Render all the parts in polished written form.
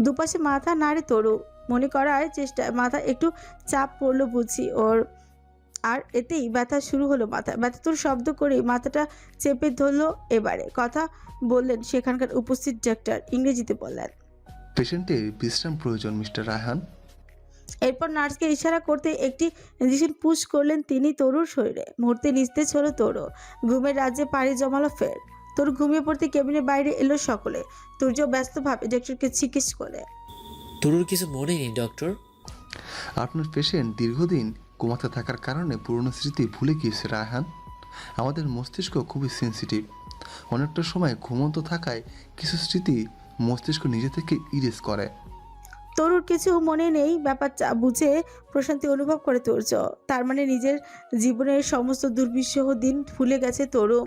দুপাশে মাথা নাড়ে তরু। মনে করার চেষ্টায় মাথা একটু চাপ পড়লো বুঝি ওর। আর এতেই ব্যথা শুরু হলো মাথা। ব্যথা তোর শব্দ করে মাথাটা চেপে ধরলো। এবারে কথা বললেন সেখানকার উপস্থিত ডাক্তার। ইংরেজিতে বললেন, পেশেন্টের বিশ্রাম প্রয়োজন মিস্টার রায়হান। এরপর নার্সকে ইশারা করতে একটি ইঞ্জেকশন পুশ করলেন তিনি তরুর শরীরে। মুহূর্তে নিস্তেজ হলো তরু। ঘুমের রাজ্যে পাড়ি জমালো ফের। তরু ঘুমিয়ে পড়তে কেবিনের বাইরে এলো সকলে। তুর্য ব্যস্তভাবে ডক্টরকে জিজ্ঞেস করে, তরুর কিছু মনে নেই ডক্টর? আপনার পেশেন্ট দীর্ঘদিন কোমাতে থাকার কারণে পুরনো স্মৃতি ভুলে গিয়েছে রায়হান। আমাদের মস্তিষ্ক খুবই সেন্সিটিভ। অনেকটা সময় ঘুমন্ত থাকায় কিছু স্মৃতি মস্তিষ্ক নিজে থেকে ইরেজ করে। তরুর কিছু মনে নেই ব্যাপারটা বুঝে প্রশান্তি অনুভব করে তুর্য। তার মানে নিজের জীবনের সমস্ত দুর্বিষহ দিন ভুলে গেছে তরু।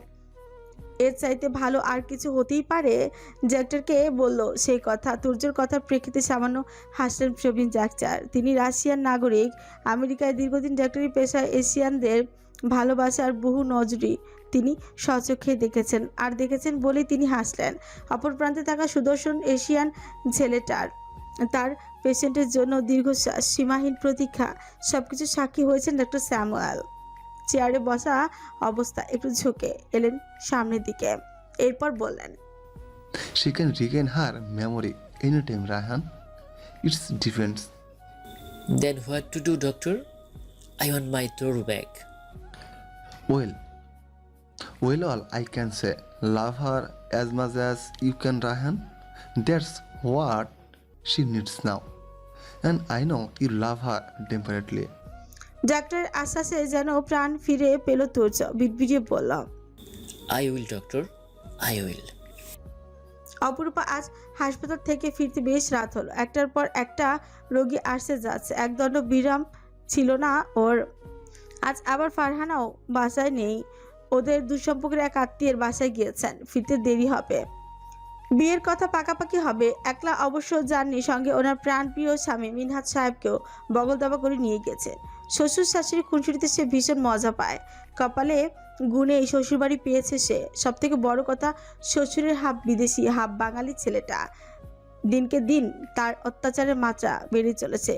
এর চাইতে ভালো আর কিছু হতেই পারে। ডাক্তারকে বলল সেই কথা। তুর্যের কথার প্রেক্ষিতে সামান্য হাসলেন প্রবীণ ডাক্তার। তিনি রাশিয়ান নাগরিক। আমেরিকায় দীর্ঘদিন ডাক্তারি পেশায় এশিয়ানদের ভালোবাসার বহু নজরই তিনি স্বচক্ষে দেখেছেন। আর দেখেছেন বলেই তিনি হাসলেন। অপর প্রান্তে থাকা সুদর্শন এশিয়ান ছেলেটার তার পেশেন্টের জন্য দীর্ঘশ্বাস, সীমাহীন প্রতীক্ষা, সবকিছু সাক্ষী হয়েছেন ডক্টর স্যামুয়েল। চেয়ারে বসা অবস্থা একটু ঝুঁকে এলেন সামনের দিকে। এরপর বললেন, she can regain her memory any time Rayhan. It's difference. Then what to do doctor? I want my Toru back. Well well all I can say love her as much as you can Rayhan. That's what she needs now and I know you love her temperately. ডাক্তারের আশ্বাসে যেন প্রাণ ফিরে পেল তুর্য। বিড়বিড়িয়ে বলল, I will doctor, I will. Aparupa আজ হাসপাতাল থেকে ফিরতে বেশ রাত হলো। একটার পর একটা রোগী আসছে যাচ্ছে, একদণ্ড বিরাম ছিল না ওর। আজ আবার ফারহানাও বাসায় নেই। ওদের দুঃসম্পর্কের এক আত্মীয়ের বাসায় গিয়েছেন, ফিরতে দেরি হবে। বিয়ের কথা পাকাপাকি হবে। একলা অবশ্য যাননি, সঙ্গে ওনার প্রাণপ্রিয় স্বামী মিনহাজ সাহেবকেও বগল দাবা করে নিয়ে গেছে। শ্বশুর শাশুড়ি খুনসুটিতে সে ভীষণ মজা পায়। কপালে গুণে শ্বশুরবাড়ি পেয়েছে সে। সব থেকে বড় কথা, শ্বশুরের হাফ বিদেশি হাফ বাঙালি ছেলেটা। দিনকে দিন তার অত্যাচারের মাত্রা বেড়ে চলেছে।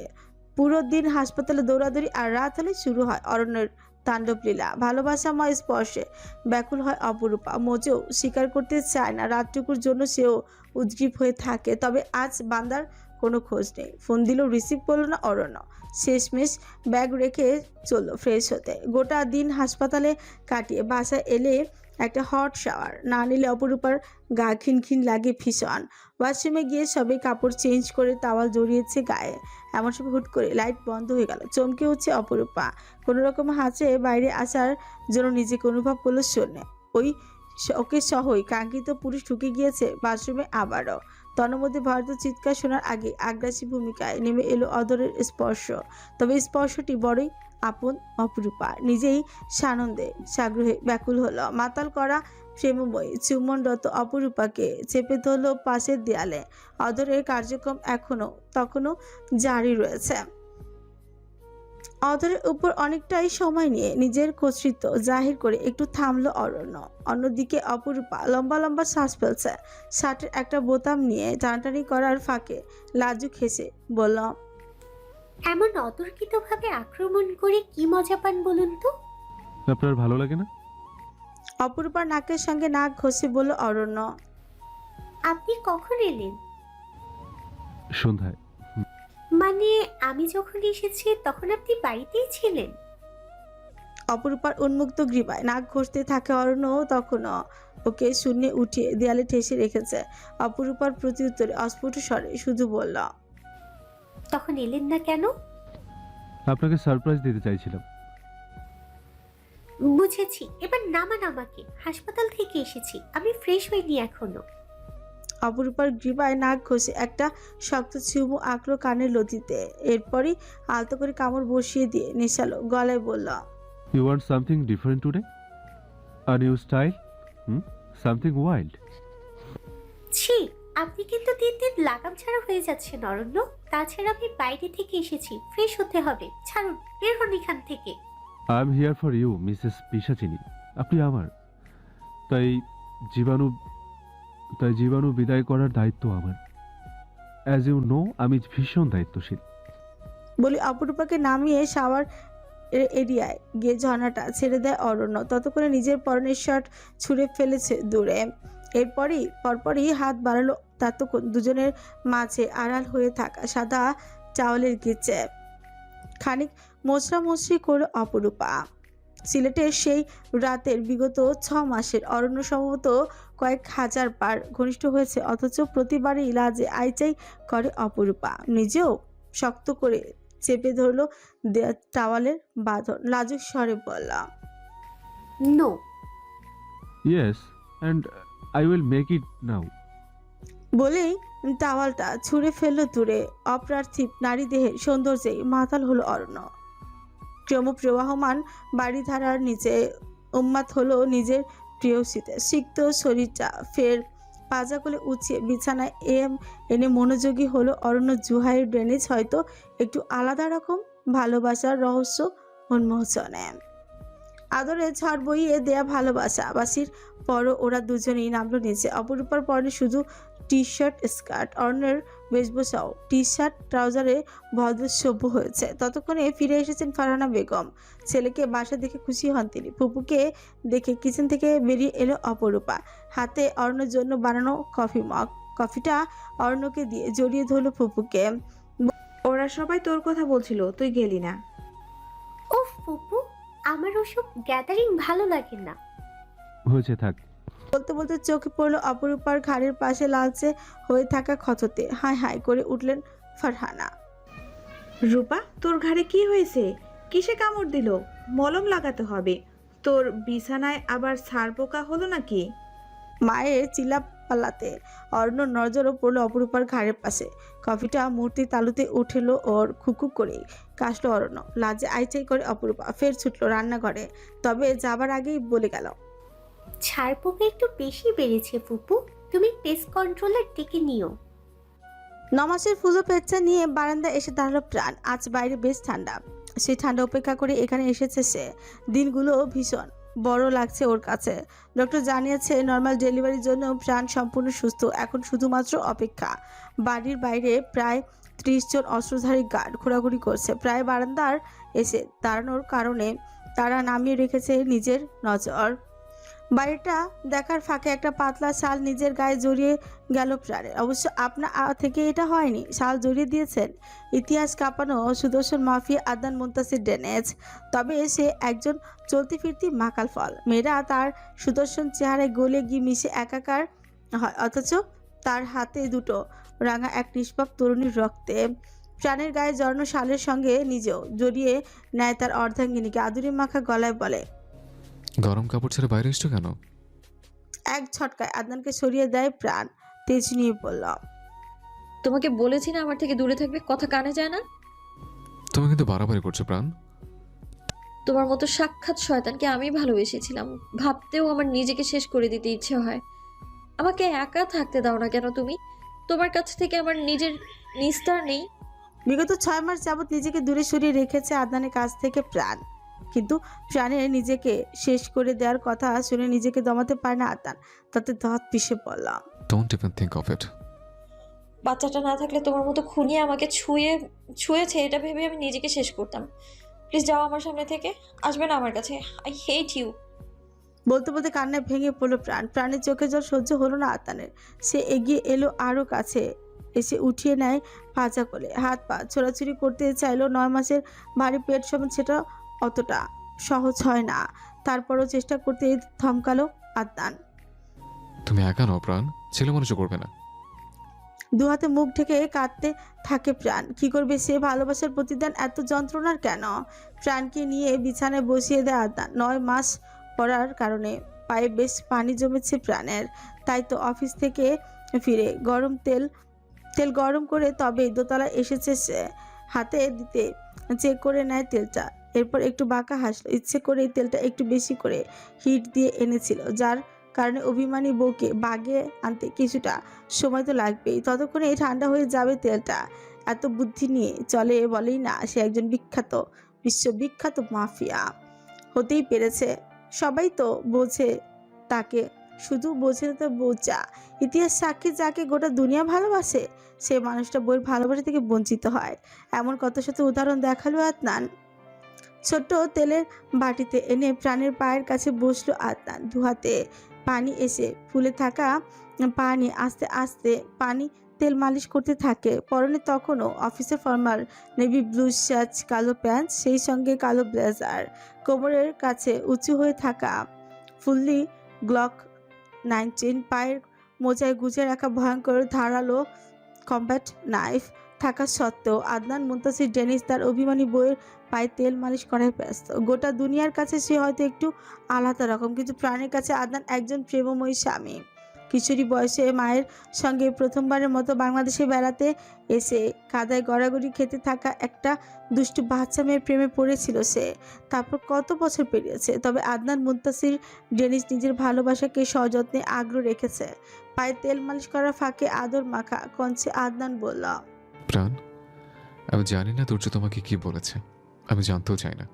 পুরো দিন হাসপাতালে দৌড়াদৌড়ি, আর রাত হলে শুরু হয় অরণ্যের তাণ্ডবলীলা। ভালোবাসাময় স্পর্শে ব্যাকুল হয় অপরূপা। মোটেও স্বীকার করতে চায় না রাতটুকুর জন্য সেও উদ্গ্রীব হয়ে থাকে। তবে আজ বান্দার কোনো খোঁজ নেই। ফোন দিলেও রিসিভ করলো না অরণ্য। শেষমেশ ব্যাগ রেখে চললো ফ্রেশ হতে। গোটা দিন হাসপাতালে কাটিয়ে বাসায় এলে একটা হট শাওয়ার না নিলে অপরূপার গা খিনখিন লাগে ভীষণ। ওয়াশরুমে গিয়ে সবাই কাপড় চেঞ্জ করে টাওয়াল জড়িয়েছে গায়ে। এমন সময় হুট করে লাইট বন্ধ হয়ে গেল। চমকে উঠছে অপরূপা। কোনো রকম হাঁচে বাইরে আসার জন্য নিজেকে অনুভব করলো শূন্য। ওকে সহই কাঙ্ক্ষিত পুরুষ ঢুকে গিয়েছে বাথরুমে আবারও। তন্মধ্যে ভারত চিৎকার শোনার আগে আগ্রাসী ভূমিকায় নেমে এলো অদরের স্পর্শ। তবে স্পর্শটি বড়ই আপন অপরূপা। নিজেই সানন্দে সাগ্রহে ব্যাকুল হলো। মাতাল করা প্রেমময়ী চুম্বনরত অপরূপাকে চেপে ধরল পাশের দেয়ালে। অদরের কার্যক্রম তখনও জারি রয়েছে। অধরের উপর অনেকটাই সময় নিয়ে নিজের কর্তৃত্ব জাহির করে একটু থামলো অরণ্য। অন্যদিকে অপরূপা লম্বা লম্বা শ্বাস ফেলছে। শার্টের একটা বোতাম নিয়ে টানাটানি করার ফাঁকে লাজুক হেসে বলল, এমন অতর্কিতভাবে আক্রমণ করে কি মজা পান বলুন তো? আপনার ভালো লাগে না? অপরূপার নাকের সঙ্গে নাক ঘষে বলল অরণ্য। আপনি কখন এলেন? সন্ধ্যায়। মানে আমি যখন এসেছি তখন আপনি বাড়িতেই ছিলেন? অপরূপার উন্মুক্ত গ্রীবায় নাক ঘষতে থাকে অরণ্য। তখনও ওকে শূন্যে উঠিয়ে দেয়ালে ঠেসে রেখেছে। অপরূপার প্রত্যুত্তরে অস্ফুট স্বরে শুধু বলল, তখন এলেন না কেন? আপনাকে সারপ্রাইজ দিতে চাইছিলাম। বুঝেছি, এবার নামান আমাকে। হাসপাতাল থেকে এসেছি, আমি ফ্রেশ হইনি এখনো। অপরূপার গ্রীবায় নাক ঘষে একটা শক্ত চুমু আঁকলো কানের লতিতে। এরপরই আলতো করে কামড় বসিয়ে দিয়ে নেশালো গলায় বলল, you want something different today? A new style? Something wild? ছি, আপনি কিন্তু দিন দিন লাগাম ছাড়া হয়ে যাচ্ছেন অরণ্য। তাছাড়া আমি বাইরে থেকে এসেছি, ফ্রেশ হতে হবে। ছাড়ুন, বের হন এখান থেকে। I am here for you Mrs pishachini. আপনি আমার। তাই জীবাণু বিদায় করার দায়িত্ব আমার। অ্যাজ ইউ নো আমি ভীষণ দায়িত্বশীল। বলি অপরূপাকে নামিয়ে শাওয়ার এরিয়ায় গিয়ে ঝর্ণাটা ছেড়ে দেয় অরণ্য। ততক্ষণে নিজের পরনের শার্ট ছুঁড়ে ফেলেছে দূরে। পরপরই হাত বাড়ালো ততক্ষণ দুজনের মাঝে আড়াল হয়ে থাকা সাদা চাওয়ালের গিচে খানিক মোচড়ামুচড়ি করলো অপরূপা। সিলেটের সেই রাতের বিগত 6 মাসের অরণ্য সম্ভবত কয়েক হাজার বার ঘনিষ্ঠ হয়েছে, অথচ প্রতিবারই লাজে আইচাই করে অপরূপা। নিজেও শক্ত করে চেপে ধরলো টাওয়ালের বাঁধন, লাজুক স্বরে বললাম, no. Yes and I will make it now. বলেই টাওয়ালটা ছুঁড়ে ফেললো দূরে। অপ্রার্থিব নারী দেহের সৌন্দর্যেই মাতাল হলো অরণ্য। ক্রমপ্রবাহমান বাড়িধারার নিচে উন্মাদ হলো নিজের প্রিয়সীতে। সিক্ত শরীরটা ফের পাজা করে উঁচিয়ে বিছানায় এনে মনোযোগী হলো অরণ্য। জুহাইয়ের ড্রেনেজ হয়তো একটু আলাদা রকম, ভালোবাসার রহস্য উন্মোচনে। আদরে ঝড় বইয়ে দেয়া ভালোবাসাবাসীর পরও ওরা দুজনেই নামলো নিচে। অপরূপার পরনে শুধু টি শার্ট স্কার্ট, অর্ণের বেশভূষাও টি শার্ট ট্রাউজারে ভদ্র সভ্য হয়েছে। ততক্ষণে ফিরে এসেছেন ফারহানা বেগম। ছেলেকে বাসা দেখে খুশি হন তিনি। ফুপুকে দেখে কিচেন থেকে বেরিয়ে এলো অপরূপা, হাতে অর্ণের জন্য বানানো কফি মগ। কফিটা অর্ণকে দিয়ে জড়িয়ে ধরলো ফুপুকে। ওরা সবাই তোর কথা বলছিল, তুই গেলি না। ওফ ফুপু, আমার ওসব গ্যাদারিং ভালো লাগে না। হয়েছে থাক। বলতে বলতে চোখে পড়লো অপরূপার ঘাড়ের পাশে লালচে হয়ে থাকা ক্ষততে। হাই হাই করে উঠলেন ফারহানা। রূপা, তোর ঘাড়ে কি হয়েছে? কিসে কামড় দিল? মলম লাগাতে হবে। তোর বিছানায় আবার ছাড় পোকা হলো নাকি? মায়ের চিল্লা পাল্লাতে অর্ণর নজরও পড়লো অপরূপার ঘাড়ের পাশে। কফিটা মূর্তি তালুতে উঠেলো ওর, খুকু করে কাশলো অরণ্য। লাজে আইচাই করে অপরূপা ফের ছুটলো রান্নাঘরে, তবে যাবার আগেই বলে গেল, ছাড় পোকা একটু বেশি বেড়েছে ফুপু, তুমি পেস্ট কন্ট্রোলার ডেকে নিও। 9 মাসের ফুজো পেচ্চা নিয়ে বারান্দায় এসে দাঁড়ালো প্রাণ। আজ বাইরে বেশ ঠান্ডা, সেই ঠান্ডা উপেক্ষা করে এখানে এসেছে সে। দিনগুলো ভীষণ বড় লাগছে ওর কাছে। ডক্টর জানিয়েছে নর্মাল ডেলিভারির জন্য প্রাণ সম্পূর্ণ সুস্থ, এখন শুধুমাত্র অপেক্ষা। বাড়ির বাইরে প্রায় 30 জন অস্ত্রধারী গার্ড ঘোরাঘুরি করছে। প্রায় বারান্দার এসে দাঁড়ানোর কারণে তারা নামিয়ে রেখেছে নিজের নজর। বাড়িটা দেখার ফাঁকে একটা পাতলা শাল নিজের গায়ে জড়িয়ে গেল প্রাণের। অবশ্য আপনা থেকে এটা হয়নি, শাল জড়িয়ে দিয়েছেন ইতিহাস কাঁপানো সুদর্শন মাফিয়া আদনান মুনতাসির ডেনেজ। তবে সে একজন চলতি ফিরতি মাকাল ফল। মেয়েরা তার সুদর্শন চেহারায় গলে গিয়ে মিশে একাকার হয়, অথচ তার হাতে দুটো রাঙা এক নিষ্পাপ তরুণীর রক্তে। প্রাণের গায়ে জড়ানো শালের সঙ্গে নিজেও জড়িয়ে নেয় তার অর্ধাঙ্গিনীকে। আদুরি মাখা গলায় বলে, গরম কাপড় ছেড়ে বাইরে এসছো কেন? এক ঝটকায় আদনানকে সরিয়ে দেয় প্রাণ। তেজ নিয়ে বলল, তোমাকে বলেছি না আমার থেকে দূরে থাকবে, কথা কানে যায় না? তুমি কিন্তু বাড়াবাড়ি করছো প্রাণ। তোমার মতো সাক্ষাৎ শয়তানকে আমি ভালোবেসেছিলাম, ভাবতেও আমার নিজেকে শেষ করে দিতে ইচ্ছে হয়। আমাকে একা থাকতে দাও না কেন তুমি? তোমার কাছ থেকে আমার নিজের নিস্তার নেই। বিগত 6 মাস যাবৎ নিজেকে দূরে সরিয়ে রেখেছে আদনানের কাছ থেকে প্রাণ, কিন্তু প্রাণের নিজেকে শেষ করে দেওয়ার কথা শুনে নিজেকে দমাতে পারে না আদনান। তাতে দাঁত পিষে বললাম, don't even think of it. বাচ্চাটা না থাকলে তোমার মতো খুনিয়ে আমাকে ছুঁয়েছে এটা ভেবে আমি নিজেকে শেষ করতাম। প্লিজ যাও আমার সামনে থেকে, আসবে না আমার কাছে। I hate you. বলতে বলতে কান্নায় ভেঙে পড়লো প্রাণ। প্রাণের চোখে জল সহ্য হলো না আদনানের। সে এগিয়ে এলো আরো কাছে, এসে উঠিয়ে নেয় পাজা কোলে। হাত পা ছোড়াছুড়ি করতে চাইলো। 9 মাসের ভারী পেট সমেত সেটা অতটা সহজ হয় না। তারপরও চেষ্টা করতে থমকালো আদনান। তুমি একা নও প্রাণ, ছেলে মানুষও করবে না। দু হাতে মুখ ঢেকে কাঁদতে থাকে প্রাণ। কি করবে সে? ভালোবাসার প্রতিদান এত যন্ত্রণার কেন? প্রাণকে নিয়ে বিছানায় বসিয়ে দেয় আদনান। 9 মাস পড়ার কারণে পায়ে বেশ পানি জমেছে প্রাণের। তাই তো অফিস থেকে ফিরে গরম তেল গরম করে তবেই দোতলায় এসেছে সে। হাতে দিতে চেক করে নেয় তেলটা, এরপর একটু বাঁকা হাসলো। ইচ্ছে করেই তেলটা একটু বেশি করে হিট দিয়ে এনেছিল, যার কারণে অভিমানী বউকে বাগে আনতে কিছুটা সময় তো লাগবেই। ততক্ষণে ঠান্ডা হয়ে যাবে তেলটা। এত বুদ্ধি নিয়ে চলে বলেই না সে একজন বিশ্ববিখ্যাত মাফিয়া হতেই পেরেছে। সবাই তো বোঝে তাকে, শুধু বোঝে না তো বোঝা। ইতিহাস সাক্ষী যাকে গোটা দুনিয়া ভালোবাসে, সেই মানুষটা বইয়ের ভালোবাসা থেকে বঞ্চিত হয়। এমন কত শত উদাহরণ দেখালো আদনান। ছোট্ট তেলের বাটিতে এনে প্রাণের পায়ের কাছে বসলো আদনান। দুহাতে পানি এসে ফুলে থাকা পানি আস্তে আস্তে পানি তেল মালিশ করতে থাকে। পরনে তখনও অফিসের ফর্মাল নেভি ব্লু শার্ট, কালো প্যান্ট, সেই সঙ্গে কালো ব্লেজার। কোমরের কাছে উঁচু হয়ে থাকা ফুললি গ্লক 19, পায়ের মোজায় গুজে রাখা ভয়ঙ্কর ধারালো কম্ব্যাট নাইফ থাকা সত্ত্বেও আদনান মুনতাসির ডেনিস তার অভিমানী বইয়ের পায়ে তেল মালিশ করায় ব্যস্ত। গোটা দুনিয়ার কাছে সে হয়তো একটু আলাদা রকম, কিন্তু প্রাণের কাছে আদনান একজন প্রেমময়ী স্বামী। কিশোরী বয়সে মায়ের সঙ্গে প্রথমবারের মতো বাংলাদেশে বেড়াতে এসে কাদায় গড়াগড়ি খেতে থাকা একটা দুষ্টু বাচ্চা মেয়ের প্রেমে পড়েছিল সে। তারপর কত বছর পেরিয়েছে, তবে আদনান মুনতাসির ডেনিস নিজের ভালোবাসাকে সযত্নে আগ্রহ রেখেছে। পায়ে তেল মালিশ করার ফাঁকে আদর মাখা কঞ্চে আদনান বলল, প্রাণ, আমি জানি না তুর্য তোমাকে কি বলেছে, আমি জানতেও চাই না,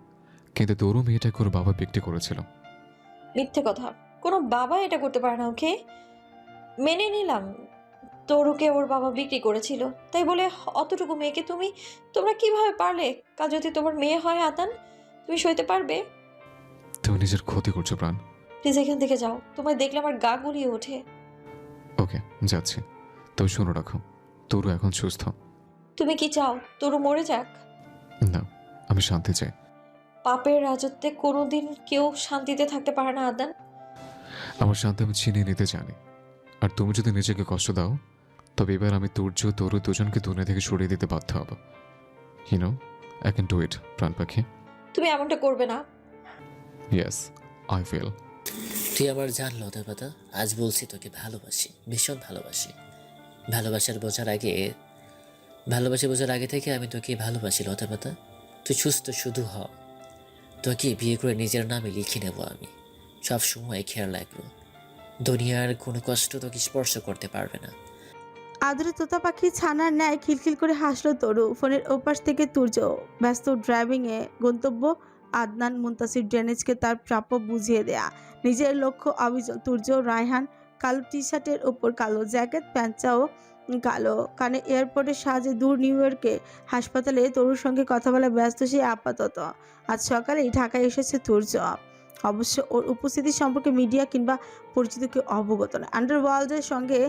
কিন্তু তোরও মেয়েটাকে ওর বাবা বিক্রি করেছিল। মিথ্যে কথা, কোনো বাবা এটা করতে পারে না। ওকে মেনে নিলাম তরুকে ওর বাবা বিক্রি করেছিল, তাই বলে অতটুকু মেয়েকে তোমরা কিভাবে পারলে? কাল যদি তোমার মেয়ে হয় আদান, তুমি সইতে পারবে? তুমি নিজের ক্ষতি করছো প্রাণ। প্লিজ এখান থেকে যাও, তোমায় দেখলে আমার গা গুলিয়ে ওঠে। ওকে, যাচ্ছি। তবে শুনে রাখো, তরু এখন সুস্থ। তুমি কি চাও তরু মরে যাক? না, আমি শান্তি চাই। পাপের রাজত্বে কোনোদিন কেউ শান্তিতে থাকতে পারে না আদান। আমার শান্তি আমি ছিনিয়ে নিতে জানি, আর তুমি যদি নিজেকে কষ্ট দাও, তবে এবার আমি তুর্য তরু দুজনকে দুনিয়া থেকে সরিয়ে দিতে বাধ্য হব। You know, I can do it প্রাণ পাখি। তুমি এমনটা করবে না। Yes, I will. তুই আমার জান লতা পাতা, আজ বলছি তোকে ভালোবাসি, ভীষণ ভালোবাসি। ভালোবাসা বোঝার আগে থেকে আমি তোকে ভালোবাসি লতা পাতা। তুই সুস্থ শুধু হ, তোকে বিয়ে করে নিজের নামে লিখে নেব আমি। সব সময় খেয়াল রাখবো, দুনিয়ার কোনো কষ্ট তোকে স্পর্শ করতে পারবে না। আদরে তোতা পাখি ছানার ন্যায় খিলখিল করে হাসলো তরু। ফোনের ওপাশ থেকে তুর্য ব্যস্ত ড্রাইভিংয়ে। গন্তব্য আদনান মুনতাসির ডেনিসকে তার প্রাপ্য বুঝিয়ে দেয়া। নিজের লক্ষ্য অবিচল। তুর্য রায়হান কালো টি শার্টের ওপর কালো জ্যাকেট, প্যান্টটাও কালো। কানে এয়ারপোর্টের সাহায্যে দূর নিউ ইয়র্কে হাসপাতালে তরুর সঙ্গে কথা বলা ব্যস্ত সে আপাতত। আজ সকালেই ঢাকায় এসেছে তুর্য। অবশ্য ওর উপস্থিতি সম্পর্কে মিডিয়া কিংবা পরিচিত কেউ অবগত নয়। আন্ডারওয়ার্ল্ডের সঙ্গে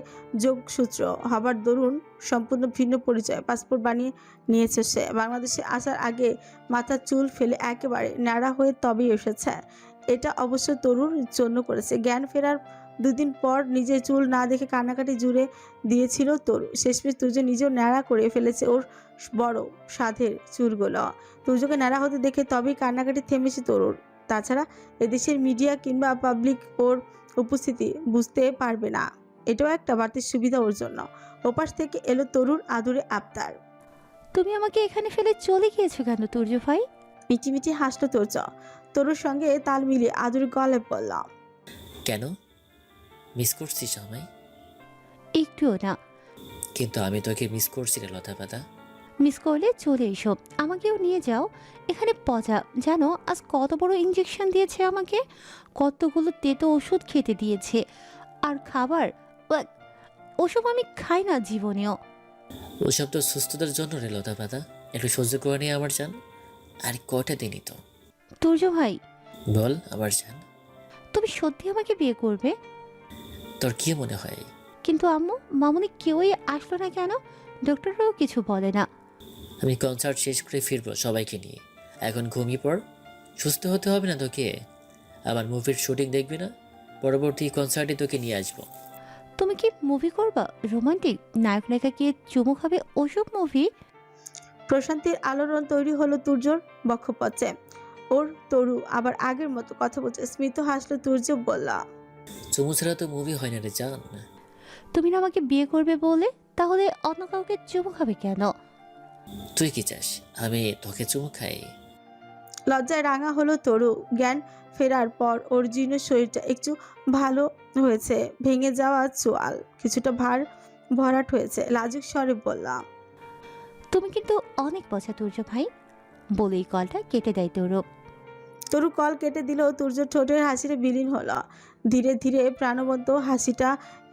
যোগসূত্র হবার দরুন সম্পূর্ণ ভিন্ন পরিচয় পাসপোর্ট বানিয়ে নিয়েছে সে। বাংলাদেশে আসার আগে মাথার চুল ফেলে একেবারে ন্যাড়া হয়ে তবেই এসেছে। এটা অবশ্য তরুর জন্য করেছে। জ্ঞান ফেরার 2 দিন পর নিজের চুল না দেখে কান্নাকাটি জুড়ে দিয়েছিল তরু। শেষমেশ তুর্য নিজেও ন্যাড়া করে ফেলেছে ওর বড় সাধের চুলগুলো। তুর্যকে ন্যাড়া হতে দেখে তবেই কান্নাকাটি থেমেছে তরুর। তাছাড়া এদেশের মিডিয়া কিংবা পাবলিক ওর উপস্থিতি বুঝতে পারবে না। এটাও একটা বাড়তি সুবিধা ওর জন্য। ওপাশ থেকে এলো তরুর আদুরে আবতার। তুমি আমাকে এখানে ফেলে চলে গিয়েছো কেন তুর্য ভাই? মিটিমিটি হাসলো তুর্য। তরুর সঙ্গে তাল মিলিয়ে আদুরে গলায় বললাম, কেন মিস করছিস আমায়? একটুও না। কিন্তু আমি তোকে মিস করছি রে লতা পাতা। মিস করলে চলে এসো, আমাকেও নিয়ে যাও। এখানে পচা, জানো আজ কত বড় ইঞ্জেকশন দিয়েছে আমাকে, কতগুলো তেতো ওষুধ খেতে দিয়েছে। আর খাবার, উয়াক, ওসব আমি খাই না জীবনেও। ওসব তো সুস্থতার জন্য রে লতা পাতা, একটু সহ্য করে নিয়ে আমার জান। আর কটা দিনই তো। তুর্য ভাই, বল আমার জান, তুমি সত্যি আমাকে বিয়ে করবে? তোর কি মনে হয়? কিন্তু আম্মু মামুনি কেউই আসলো না কেন? ডক্টররাও কিছু বলে না। আমি কনসার্ট শেষ করে ফিরবো সবাইকে নিয়ে। এখন ঘুমিয়ে পড়, সুস্থ হতে হবে না তোকে। আমার মুভির শুটিং দেখবি না? পরবর্তী কনসার্টে তোকে নিয়ে আসবো। তুমি কি মুভি করবা? রোমান্টিক নায়ক নায়িকাকে চুমু খাবে, ওসব মুভি? প্রশান্তির আলোড়ন তৈরি হলো তুর্যর বক্ষপথে। ওর তরু আবার আগের মতো কথা বলছে। স্মিত হাসলো তুর্য, বলল, চুমু ছাড়া তো মুভি হয় না রে জান। তুমি না আমাকে বিয়ে করবে বলে, তাহলে অন্য কাউকে চুমু খাবে কেন? তুই কি চাস আমি তোকে চুমু খাই? লজ্জায় রাঙা হলো তরু। জ্ঞান ফেরার পর ওর জীর্ণ শরীরটা একটু ভালো হয়েছে। ভেঙে যাওয়া চোয়াল কিছুটা ভরাট হয়েছে। লাজুক স্বরে বললাম, তুমি কিন্তু অনেক পচা তুর্য ভাই। বলেই কলটা কেটে দেয় তরু। তরু কল কেটে দিল। তুর্য ঠোঁটের হাসিতে বিলীন হলো। ধীরে ধীরে প্রাণবন্ত হাসিটা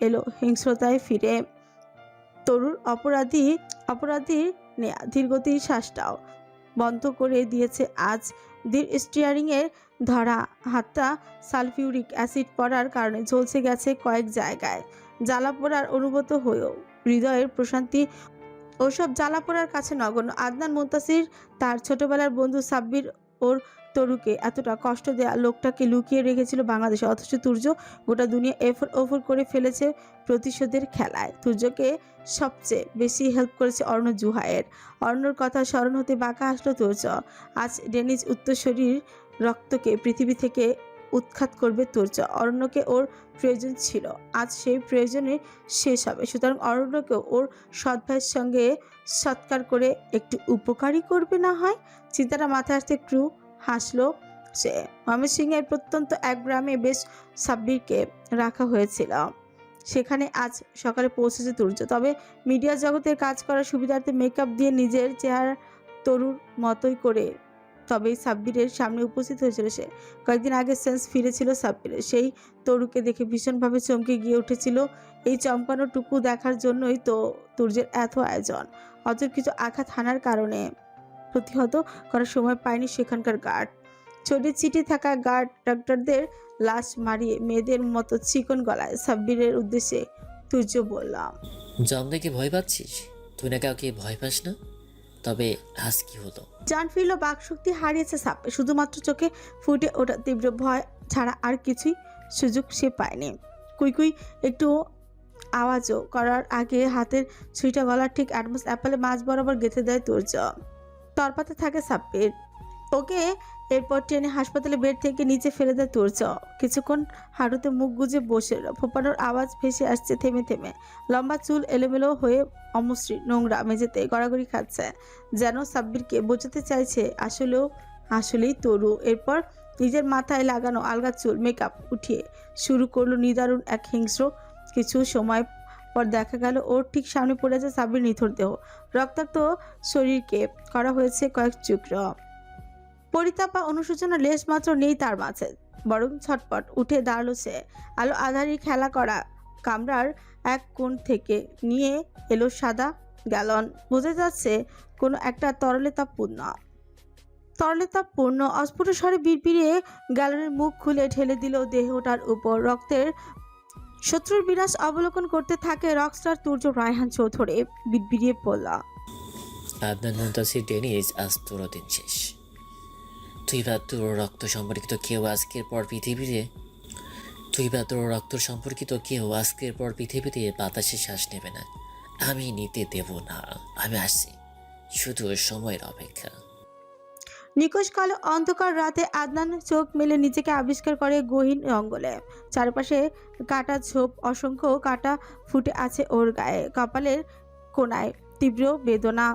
এলো হিংস্রতায় ফিরে। তরুর অপরাধীর নেয়া ধীরগতির শ্বাসটাও বন্ধ করে দিয়েছে আজ। ধীর স্টিয়ারিংয়ে ধরা হাতটা সালফিউরিক অ্যাসিড পড়ার কারণে ঝলসে গেছে কয়েক জায়গায়। জ্বালা পোড়ার অনুভূত হয়েও হৃদয়ের প্রশান্তি ওসব জ্বালা পোড়ার কাছে নগণ্য। আদনান মুনতাসির তার ছোটবেলার বন্ধু সাব্বির ওর তরুকে এতটা কষ্ট দেয়া লোকটাকে লুকিয়ে রেখেছিল বাংলাদেশে, অথচ তুর্য গোটা দুনিয়া এফর ওফর করে ফেলেছে প্রতিশোধের খেলায়। তুর্যকে সবচেয়ে বেশি হেল্প করেছে অর্ণ জুহাইয়ের। অর্ণর কথা স্মরণ হতে বাঁকা হাসল তুর্য। আজ ডেনিজ উত্তরসূরির রক্তকে পৃথিবী থেকে উৎখাত করবে তুর্য। অরণ্যকে ওর প্রয়োজন ছিল, আজ সেই প্রয়োজনে শেষ হবে। সুতরাং অরণ্যকেও ওর সৎ ভাইয়ের সঙ্গে সৎকার করে একটু উপকারী করবে না হয়। চিন্তাটা মাথায় আসতে একটু হাসলো সে। ময়মনসিংহের প্রত্যন্ত এক গ্রামে বেশ সাব্বিরকে রাখা হয়েছিল। সেখানে আজ সকালে পৌঁছেছে তুর্য। তবে মিডিয়া জগতের কাজ করার সুবিধার্থে মেকআপ দিয়ে নিজের চেহারা তরুর মতোই করে তবেই সাব্বিরের সামনে উপস্থিত হয়েছিল সে। কয়েকদিন আগে সেন্স ফিরেছিল সাব্বিরের। সেই তরুকে দেখে ভীষণভাবে চমকে গিয়ে উঠেছিল। এই চমকানোটুকু দেখার জন্যই তো তুর্যের এত আয়োজন। অতর কিছু আঘাত হানার কারণে প্রতিহত করার সময় পায়নি সেখানকার গার্ড। ছড়িয়ে ছিটিয়ে থাকা গার্ড ডাক্তারদের লাশ মারিয়ে মেয়েদের মতো চিকন গলায় সাব্বিরের উদ্দেশ্যে তুর্য বললাম, জম দেখে ভয় পাচ্ছিস? তুই না কাউকে ভয় পাস না? তবে আজ কি হলো? জান ফিরল, বাকশক্তি হারিয়েছে সাব্বির। শুধুমাত্র চোখে ফুটে ওঠা তীব্র ভয় ছাড়া আর কিছুই সুযোগ সে পায়নি। কুই একটু আওয়াজও করার আগে হাতের ছুরিটা গলার ঠিক অ্যাডমাস অ্যাপেলে মাঝ বরাবর গেঁথে দেয় তুর্য। তরপাতে থাকে সাব্বির। ওকে এরপর টেনে হাসপাতালে বেড থেকে নিচে ফেলে দেয় তুর্য। কিছুক্ষণ হাঁটুতে মুখ গুজে বসে রইল। ফোপানোর আওয়াজ ভেসে আসছে থেমে থেমে। লম্বা চুল এলোমেলো হয়ে অমসৃণ নোংরা মেঝেতে গড়াগড়ি খাচ্ছে, যেন সাব্বিরকে বোঝাতে চাইছে আসলেই তরু। এরপর নিজের মাথায় লাগানো আলগা চুল মেকআপ উঠিয়ে শুরু করলো নিদারুণ এক হিংস্র। কিছু সময় পর দেখা গেল ওর ঠিক সামনে পড়ে আছে সাব্বির নিথর দেহ। রক্তাক্ত শরীরকে করা হয়েছে কয়েক টুকরো। পরিতাপ বা অনুশোচনা লেশ মাত্র নেই তার মাঝে, বরং ছটপট উঠে দাঁড়ালো সে। আলো আধারি খেলা করা কামরার এক কোণ থেকে নিয়ে এলো সাদা গ্যালন। বোঝা যাচ্ছে কোনো একটা তরলেতাপূর্ণ অস্ফুট স্বরে বিড়বিড়িয়ে গ্যালনের মুখ খুলে ঢেলে দিল দেহটার উপর। রক্তের শত্রুর বিনাশ অবলোকন করতে থাকে রকস্টার তুর্য রায়হান চৌধুরী। বিড়বিড়িয়ে পড়ল, আদনান মুনতাসির ডেনিজ, আজ তোর দিন শেষ। তুই বা তোর রক্ত সম্পর্কিত কেউ আজকের পর পৃথিবীতে বাতাসে শ্বাস নেবে না। আমি নিতে দেব না। আমি আসছি, শুধু সময়ের অপেক্ষা। নিকোষ কালো অন্ধকার রাতে আদনান চোখ মেলে নিজেকে আবিষ্কার করে গহীন জঙ্গলে। চারপাশে কাটা ঝোপ, অসংখ্য কাটা ফুটে আছে ওর গায়ে। কপালের কোণায় তীব্র বেদনা,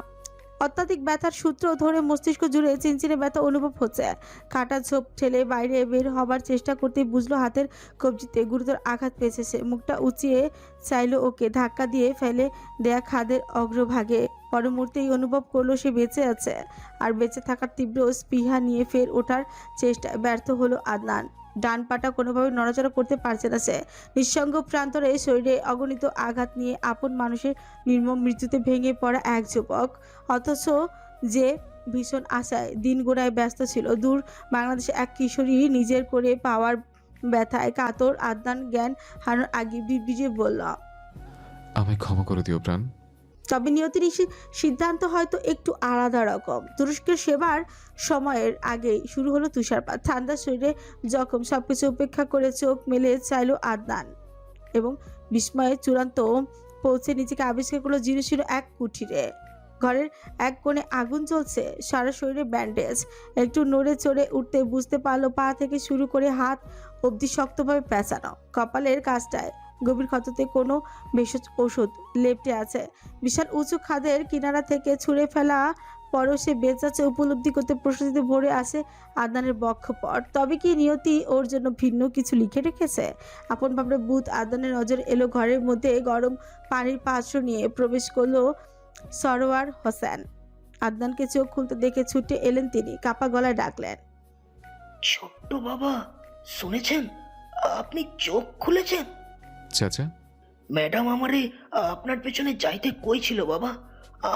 অত্যাধিক ব্যথার সূত্র ধরে মস্তিষ্ক জুড়ে চিনচিনে ব্যথা অনুভব হচ্ছে। কাটা ঝোপ ঠেলে বাইরে বের হবার চেষ্টা করতেই বুঝলো হাতের কবজিতে গুরুতর আঘাত পেয়েছে সে। মুখটা উঁচিয়ে চাইলো ওকে ধাক্কা দিয়ে ফেলে দেয়া খাদের অগ্রভাগে। পর মুহূর্তেই অনুভব করলো সে বেঁচে আছে, আর বেঁচে থাকার তীব্র স্পৃহা নিয়ে ফের ওঠার চেষ্টায় ব্যর্থ হলো আদনান। ডান পাটা কোনোভাবে নড়াচড়া করতে পারছে না সে। নিঃসঙ্গ প্রান্তরে শরীরে অগণিত আঘাত নিয়ে আপন মানুষের নির্মম মৃত্যুতে ভেঙে পড়া এক যুবক, অথচ যে ভীষণ আশায় দিন গোড়ায় ব্যস্ত ছিল। দূর বাংলাদেশে এক কিশোরী নিজের করে পাওয়ার ব্যথায় কাতর আদনান জ্ঞান হারানোর আগে বিড়বিড়িয়ে বলল, আমায় ক্ষমা করে দিও প্রাণ। তবে নিয়তির সিদ্ধান্ত হয়তো একটু আলাদা রকম। তুরস্কের সেবার সময়ের আগেই শুরু হলো তুষারপাত। ঠান্ডা শরীরে জখম, সবকিছু উপেক্ষা করে চোখ মেলে চাইলো আদনান এবং বিস্ময়ে চূড়ান্ত পৌঁছে নিজেকে আবিষ্কার করলো জিরো এক কুঠিরে। ঘরের এক কোণে আগুন জ্বলছে, সারা শরীরে ব্যান্ডেজ। একটু নড়ে চড়ে উঠতে বুঝতে পারলো পা থেকে শুরু করে হাত অবধি শক্তভাবে পেঁচানো। কপালের কাছটায় গভীর ক্ষততে কোনো ভেষজ ওষুধ লেপটে আছে। বিশাল উঁচু খাদের কিনারা থেকে ছুঁড়ে ফেলা পরও সে বেঁচে উপলব্ধি করতে প্রশান্তিতে ভরে আসে আদনানের বক্ষপট। তবে কি নিয়তি ওর জন্য ভিন্ন কিছু লিখে রেখেছে? আপন ভাবনা বুধ আদনানের নজর এলো ঘরের মধ্যে। গরম পানির পাত্র নিয়ে প্রবেশ করলো সরোয়ার হোসেন। আদনানকে চোখ খুলতে দেখে ছুটে এলেন তিনি, কাপা গলায় ডাকলেন, ছোট্ট বাবা, শুনেছেন? আপনি চোখ খুলেছেন? চাচা, ম্যাডাম আমারে আপনার পেছনে যাইতে কইছিল বাবা,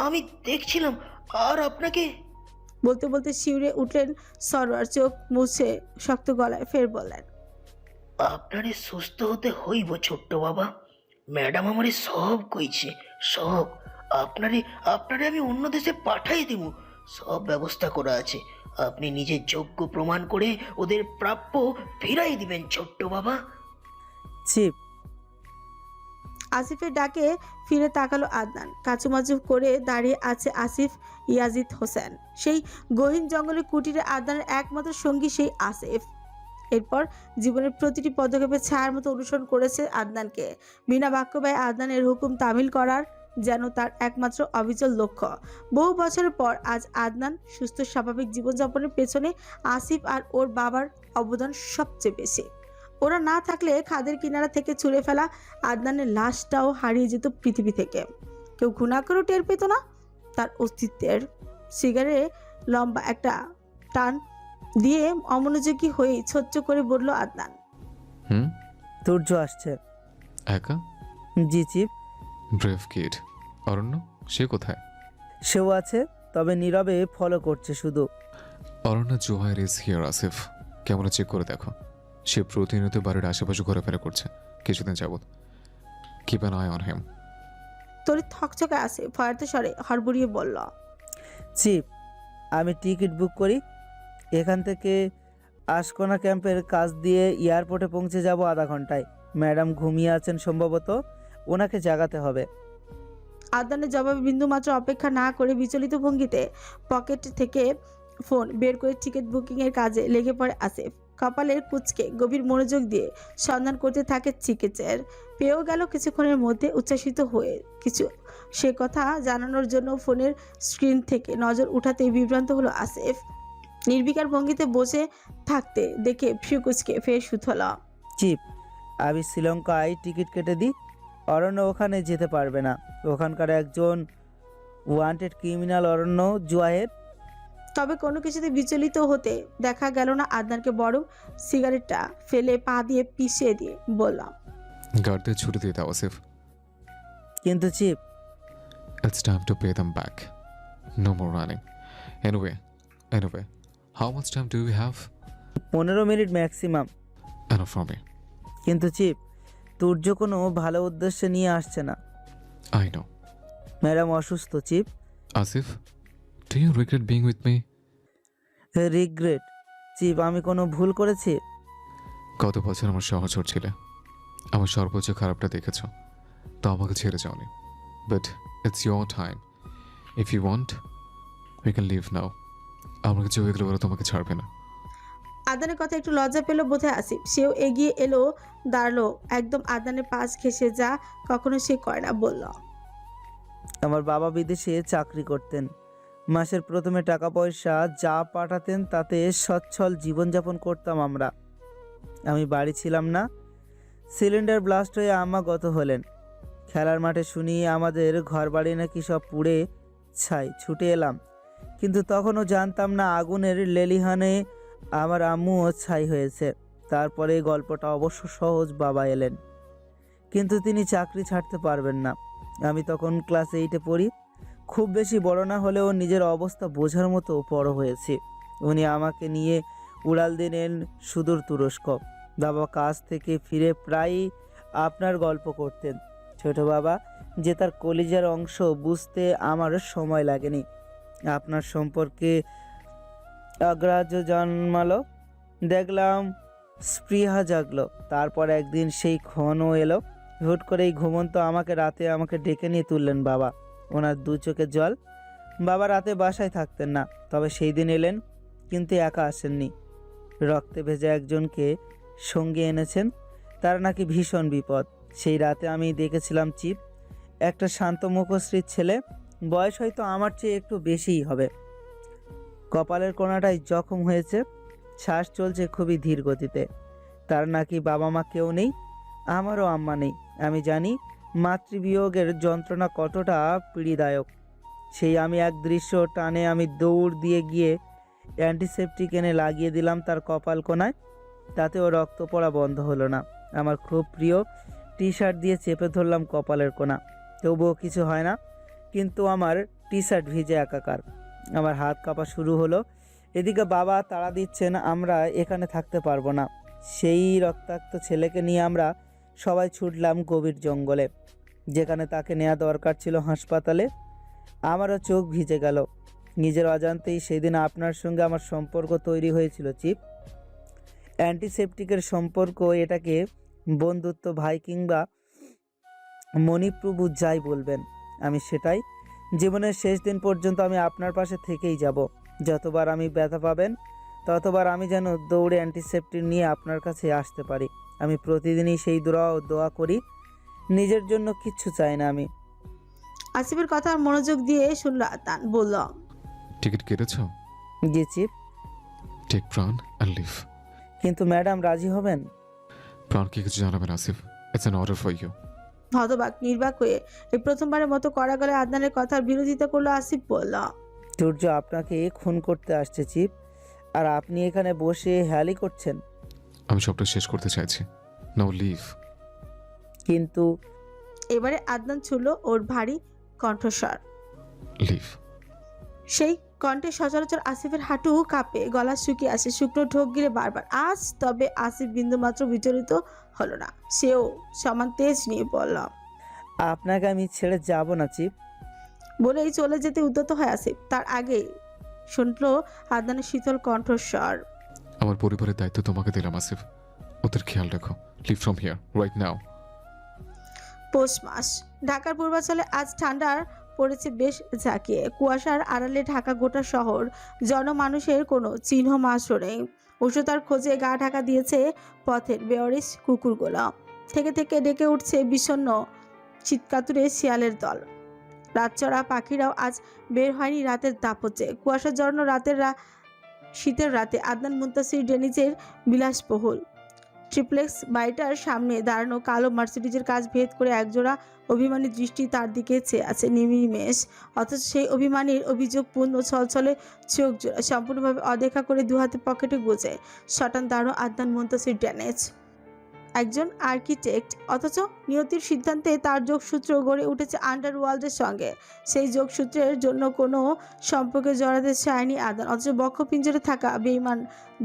আমি দেখছিলাম আর আপনাকে। বলতে বলতে শিউরে উঠলেন সরোয়ার, চোখ মুছে শক্ত গলায় ফের বললেন, আপনারে সুস্থ হতে হইব ছোট্ট বাবা, ম্যাডাম আমারে সব কইছে, সব। আপনারে আপনারে আমি অন্য দেশে পাঠাই দিব, সব ব্যবস্থা করা আছে। আপনি নিজের যোগ্য প্রমাণ করে ওদের প্রাপ্য ফিরাই দিবেন ছোট্ট বাবা। চিপ, আসিফের ডাকে ফিরে তাকালো আদনান। কাচুমাচু করে দাঁড়িয়ে আছে আসিফ ইয়াজিদ হোসেন। সেই গহীন জঙ্গলের কুটিরে আদনানের একমাত্র সঙ্গী সেই আসিফ। এরপর জীবনের প্রতিটি পদক্ষেপে ছায়ার মতো অনুসরণ করেছে আদনানকে। বিনা বাক্য ব্যয়ে আদনানের হুকুম তামিল করার যেন তার একমাত্র অবিচল লক্ষ্য। বহু বছরের পর আজ আদনান সুস্থ স্বাভাবিক জীবনযাপনের পেছনে আসিফ আর ওর বাবার অবদান সবচেয়ে বেশি। ওরা না থাকলে খাদের কিনারা থেকে ছুঁড়ে ফেলা আদনানের লাশটাও হারিয়ে যেত পৃথিবী থেকে। কেউ খুনা করেও টের পেত না তার অস্তিত্বের। সিগারে লম্বা একটা টান দিয়ে অমনোযোগী হয়ে ছোট্ট করে বলল আদনান, হুম? তুর্য আসছে। একা? জি চিপ। Brave kid. অরণ্য, সে কোথায়? সেও আছে, তবে নীরবে ফলো করছে শুধু। Aranya, Zohair is here Asif. কেমন চেক করে দেখো। সে প্রতিনিয়ত বাড়ির আশেপাশে ঘোরাফেরা করছে কিছুদিন যাবত। Keep an I on him. তোর থকচকে আসে ভয়ার্থ স্বরে হড়বড়িয়ে বলল, চিপ, আমি টিকিট বুক করি। এখান থেকে আশকোনা ক্যাম্পের কাজ দিয়ে এয়ারপোর্টে পৌঁছে যাব আধা ঘন্টায়। ম্যাডাম ঘুমিয়ে আছেন সম্ভবত, ওনাকে জাগাতে হবে। আদনানের জবাবে বিন্দুমাত্র অপেক্ষা না করে বিচলিত ভঙ্গিতে পকেট থেকে ফোন বের করে টিকিট বুকিংয়ের কাজে লেগে পড়ে আসিফ। কপালের কুঁচকে গভীর মনোযোগ দিয়ে সন্ধান করতে থাকে টিকিটের। পেয়েও গেল কিছুক্ষণের মধ্যে। উচ্ছ্বাসিত হয়ে কিছু সে কথা জানানোর জন্য ফোনের স্ক্রিন থেকে নজর উঠাতেই বিভ্রান্ত হলো আসিফ। নির্বিকার ভঙ্গিতে বসে থাকতে দেখে ফিউ কুচকে ফের সুথল। চিপ, আমি শ্রীলঙ্কায় টিকিট কেটে দিই। অরণ্য ওখানে যেতে পারবে না। ওখানকার একজন ওয়ান্টেড ক্রিমিনাল অরণ্য জোয়াহের। তবে কোনো কিছুতে বিচলিত হতে দেখা গেল না আদনানকে, বরং সিগারেটটা ফেলে পা দিয়ে পিষিয়ে দিয়ে বললাম, গার্ডদের ছুটি দিয়ে দাও আসিফ। কিন্তু chip, It's time to pay them back. No more running. Anyway, how much time do we have? 15 minute maximum. Enough for me. কিন্তু চিপ, তুর্য কোনো ভালো উদ্দেশ্যে নিয়ে আসছে না। I know. ম্যাডাম অসুস্থ চিপ। Asif, do you regret being with me? Regret? চিপ, আমি কোনো ভুল করেছি? গত বছর আমার সহচর ছিলে, আমার সর্বোচ্চ খারাপটা দেখেছ, তো আমাকে ছেড়ে যাওনি। But it's your time. If you want we can leave now. আমার কিছু হয়ে গেলে ওরা তোমাকে ছাড়বে না। আদনানের কথা একটু লজ্জা পেল বোধহয় আসিফ। সেও এগিয়ে এলো, দাঁড়ালো একদম আদনানের পাশ ঘেঁষে, যা কখনো সে করে না। বলল, আমার বাবা বিদেশে চাকরি করতেন। মাসের প্রথমে টাকা পয়সা যা পাঠাতেন তাতে সচ্ছল জীবনযাপন করতাম আমরা। আমি বাড়ি ছিলাম না। সিলিন্ডার ব্লাস্ট হয়ে আম্মা গত হলেন। খেলার মাঠে শুনি আমাদের ঘর বাড়ি নাকি সব পুড়ে ছাই। ছুটে এলাম, কিন্তু তখনও জানতাম না আগুনের লেলিহানে আমার আম্মুও ছাই হয়েছে। তারপরে গল্পটা অবশ্য সহজ। বাবা এলেন, কিন্তু তিনি চাকরি ছাড়তে পারবেন না। আমি তখন ক্লাস 8-এ পড়ি। খুব বেশি বড় না হলেও নিজের অবস্থা বোঝার মতো বড় হয়েছি। উনি আমাকে নিয়ে উড়াল দিলেন সুদূর তুরস্ক। বাবা কাজ থেকে ফিরে প্রায়ই আপনার গল্প করতেন। ছোট বাবা যে তার কলিজার অংশ বুঝতে আমার সময় লাগেনি। আপনার সম্পর্কে অগ্রাহ্য জন্মালো, দেখলাম স্পৃহা জাগলো। তারপর একদিন সেই ক্ষণ এলো। হুট করেই ঘুমন্ত আমাকে রাতে আমাকে ডেকে নিয়ে তুললেন বাবা। ওনার দু চোখে জল। বাবা রাতে বাসায় থাকতেন না, তবে সেই দিন এলেন, কিন্তু একা আসেননি। রক্তে ভেজা একজনকে সঙ্গে এনেছেন। তার নাকি ভীষণ বিপদ। সেই রাতে আমি দেখেছিলাম চিপ, একটা শান্ত মুখশ্রীর ছেলে, বয়স হয়তো আমার চেয়ে একটু বেশিই হবে। কপালের কোণাটায় জখম হয়েছে, শ্বাস চলছে খুবই ধীর গতিতে। তার নাকি বাবা মা কেউ নেই, আমারও আম্মা নেই। আমি জানি মাতৃবিয়োগের যন্ত্রণা কতটা পীড়াদায়ক। সেই আমি এক দৃশ্য টানে আমি দৌড় দিয়ে গিয়ে অ্যান্টিসেপটিক এনে লাগিয়ে দিলাম তার কপাল কোণায়। তাতেও রক্ত পড়া বন্ধ হলো না। আমার খুব প্রিয় টি শার্ট দিয়ে চেপে ধরলাম কপালের কোণা, তবুও কিছু হয় না। কিন্তু আমার টি শার্ট ভিজে একাকার, আমার হাত কাঁপা শুরু হলো। এদিকে বাবা তাড়া দিচ্ছেন, আমরা এখানে থাকতে পারবো না। সেই রক্তাক্ত ছেলেকে নিয়ে আমরা সবাই ছুটলাম গভীর জঙ্গলে, যেখানে তাকে নেওয়া দরকার ছিল হাসপাতালে। আমারও চোখ ভিজে গেল। নিজের অজান্তেই সেদিন আপনার সঙ্গে আমার সম্পর্ক তৈরি হয়েছিল চিপ। অ্যান্টিসেপটিকের সম্পর্ক, এটাকে বন্ধুত্ব ভাই কিংবা মণিপ্রভু যাই বলবেন, আমি সেটাই। জীবনের শেষ দিন পর্যন্ত আমি আপনার পাশে থেকেই যাব। যতবার আমি ব্যথা পাবেন ততবার আমি যেন দৌড়ে অ্যান্টিসেপ্টিক নিয়ে আপনার কাছে আসতে পারি। আমি প্রতিদিনই সেই দোয়া করি। নিজের জন্য কিচ্ছু চাই না আমি। আসিফের কথা মনোযোগ দিয়ে শুনল আদনান। বলল, টিকিট কেটেছো? জি চিপ। টেক প্রাণ অ্যান্ড লিভ। কিন্তু ম্যাডাম রাজি হবেন? প্রাণকে কিছু জানাবেন আসিফ, it's an order for you. হতবাক নির্বাক হয়ে এই প্রথমবারের মতো কড়া গলায় আদনানের কথার বিরোধিতা করলো আসিফ। বলল, সূর্য আপনাকে খুন করতে আসছে চিপ, আর আপনি এখানে বসে হেয়ালি করছেন। আমি সবটা শেষ করতে চাইছি, নাও লিভ। কিন্তু এবারে আদনান ছুড়ল ওর ভারী কণ্ঠস্বর। লিভ। সেই কণ্ঠে সচরাচর আসিফের হাঁটু কাঁপে, গলা শুকিয়ে আসে, শুকনো ঢোক গিলে বারবার। আজ তবে আসিফ বিন্দুমাত্র বিচলিত হলো না। সেও সমান তেজ নিয়ে বলল, আপনাকে আমি ছেড়ে যাব না চিপ। বলেই চলে যেতে উদ্যত হয় আসিফ। তার আগে শুনলো আদনানের শীতল কণ্ঠস্বর। আমার পরিবারের দায়িত্ব তোমাকে দিলাম আসিফ, ওদের খেয়াল রাখো। Leave from here right now. পৌষ মাস। ঢাকার পূর্বাঞ্চলে আজ ঠান্ডার পড়েছে বেশ ঝাঁকিয়ে। কুয়াশার আড়ালে ঢাকা গোটা শহর, জনমানুষের কোনো চিহ্ন মাসও নেই। উষ্ণতার খোঁজে গা ঢাকা দিয়েছে পথের বেয়ারিশ কুকুরগুলো। থেকে থেকে ডেকে উঠছে বিষণ্ণ চিৎকাতুরে শিয়ালের দল। রাতচরা পাখিরাও আজ বের হয়নি রাতের দাপটে। কুয়াশা জড়ানো শীতের রাতে আদনান মুনতাসির ডেনিজের বিলাসবহুল ট্রিপ্লেক্স বাড়িটার সামনে দাঁড়ানো কালো মার্সিডিজের কাজ ভেদ করে একজোড়া অভিমানী দৃষ্টি তার দিকে চেয়ে আছে নিমিমেষ। অথচ সেই অভিমানীর অভিযোগপূর্ণ ছলছলে চোখ জোড়া সম্পূর্ণভাবে অদেখা করে দুহাতে পকেটে গুজে শটান দাঁড়ানো আদনান মুনতাসির ড্যানেজ, একজন আর্কিটেক্ট। অথচ নিয়তির সিদ্ধান্তে তার যোগসূত্র গড়ে উঠেছে আন্ডারওয়ার্ল্ডের সঙ্গে। সেই যোগসূত্রের জন্য কোনো সম্পর্কে জড়াতে চায়নি আদনান। অথচ বক্ষপিঞ্জরে থাকা বেঈমান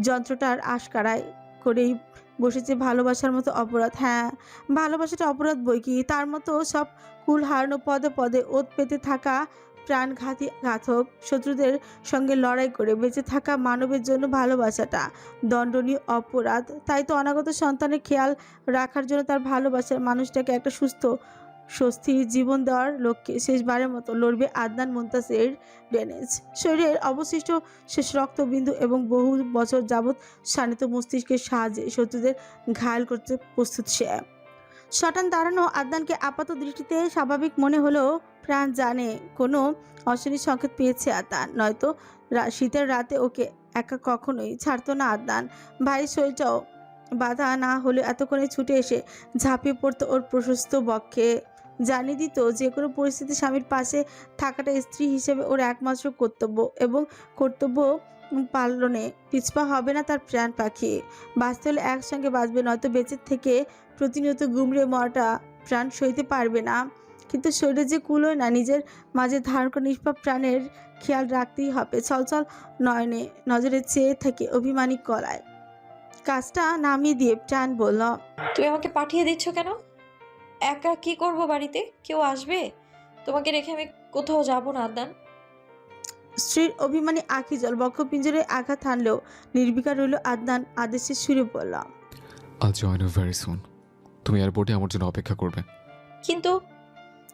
যন্ত্রটার আশকারায় করেই বসেছে ভালোবাসার মতো অপরাধ। হ্যাঁ, ভালোবাসাটা অপরাধ বই কি। তার মতো সব কুল হারানো পদে পদে ওত পেতে থাকা প্রাণঘাতী ঘাতক শত্রুদের সঙ্গে লড়াই করে বেঁচে থাকা মানবের জন্য ভালোবাসাটা দণ্ডনীয় অপরাধ। তাই তো অনাগত সন্তানের খেয়াল রাখার জন্য তার ভালোবাসার মানুষটাকে একটা সুস্থ স্বস্তির জীবন দেওয়ার লক্ষ্যে শেষবারের মতো লড়বে আদনান মুনতাসির ডেনিজ। শরীরের অবশিষ্ট শেষ রক্তবিন্দু এবং বহু বছর যাবৎ শানিত মস্তিষ্কের সাহায্যে শত্রুদের ঘায়ল করতে প্রস্তুত সে। শটান দাঁড়ানো আদনানকে আপাত দৃষ্টিতে স্বাভাবিক মনে হলেও প্রাণ জানে কোনো অশনি সংকেত পেয়েছে আদনান, নয়তো শীতের রাতে ওকে একা কখনোই ছাড়তো না আদনান। ভারী শরীরটাও বাধা না হলে এতক্ষণে ছুটে এসে ঝাঁপিয়ে পড়তো ওর প্রশস্ত বক্ষে। জানিয়ে দিত যে কোনো পরিস্থিতি স্বামীর পাশে থাকাটা স্ত্রী হিসেবে ওর একমাত্র কর্তব্য, এবং কর্তব্য পালনে পিছপা হবে না তার প্রাণ পাখি। বাঁচতে হলে একসঙ্গে বাঁচবে, নয়তো বেঁচে থেকে প্রতিনিয়ত গুমড়ে মরাটা প্রাণ সইতে পারবে না। কিন্তু শরীরে যে কুলোয় না, নিজের মাঝে ধারণ করে নিষ্পাপ প্রাণের খেয়াল রাখতেই হবে। ছলছল নয়নে নজরে চেয়ে থেকে অভিমানী গলায় কাজটা নামিয়ে দিয়ে প্রাণ বলল, তুমি আমাকে পাঠিয়ে দিচ্ছ কেন? একা কি করব বাড়িতে? কেউ আসবে? তোমাকে রেখে আমি কোথাও যাব না আদনান। স্ত্রীর অভিমানী আঁখি জল বক্ষপিঞ্জরে আঘাত হানলেও নির্বিকার রইল আদনান। আদেশের সুরে বলল, I'll join you very soon. তুমি এয়ারপোর্টে আমার জন্য অপেক্ষা করবে। কিন্তু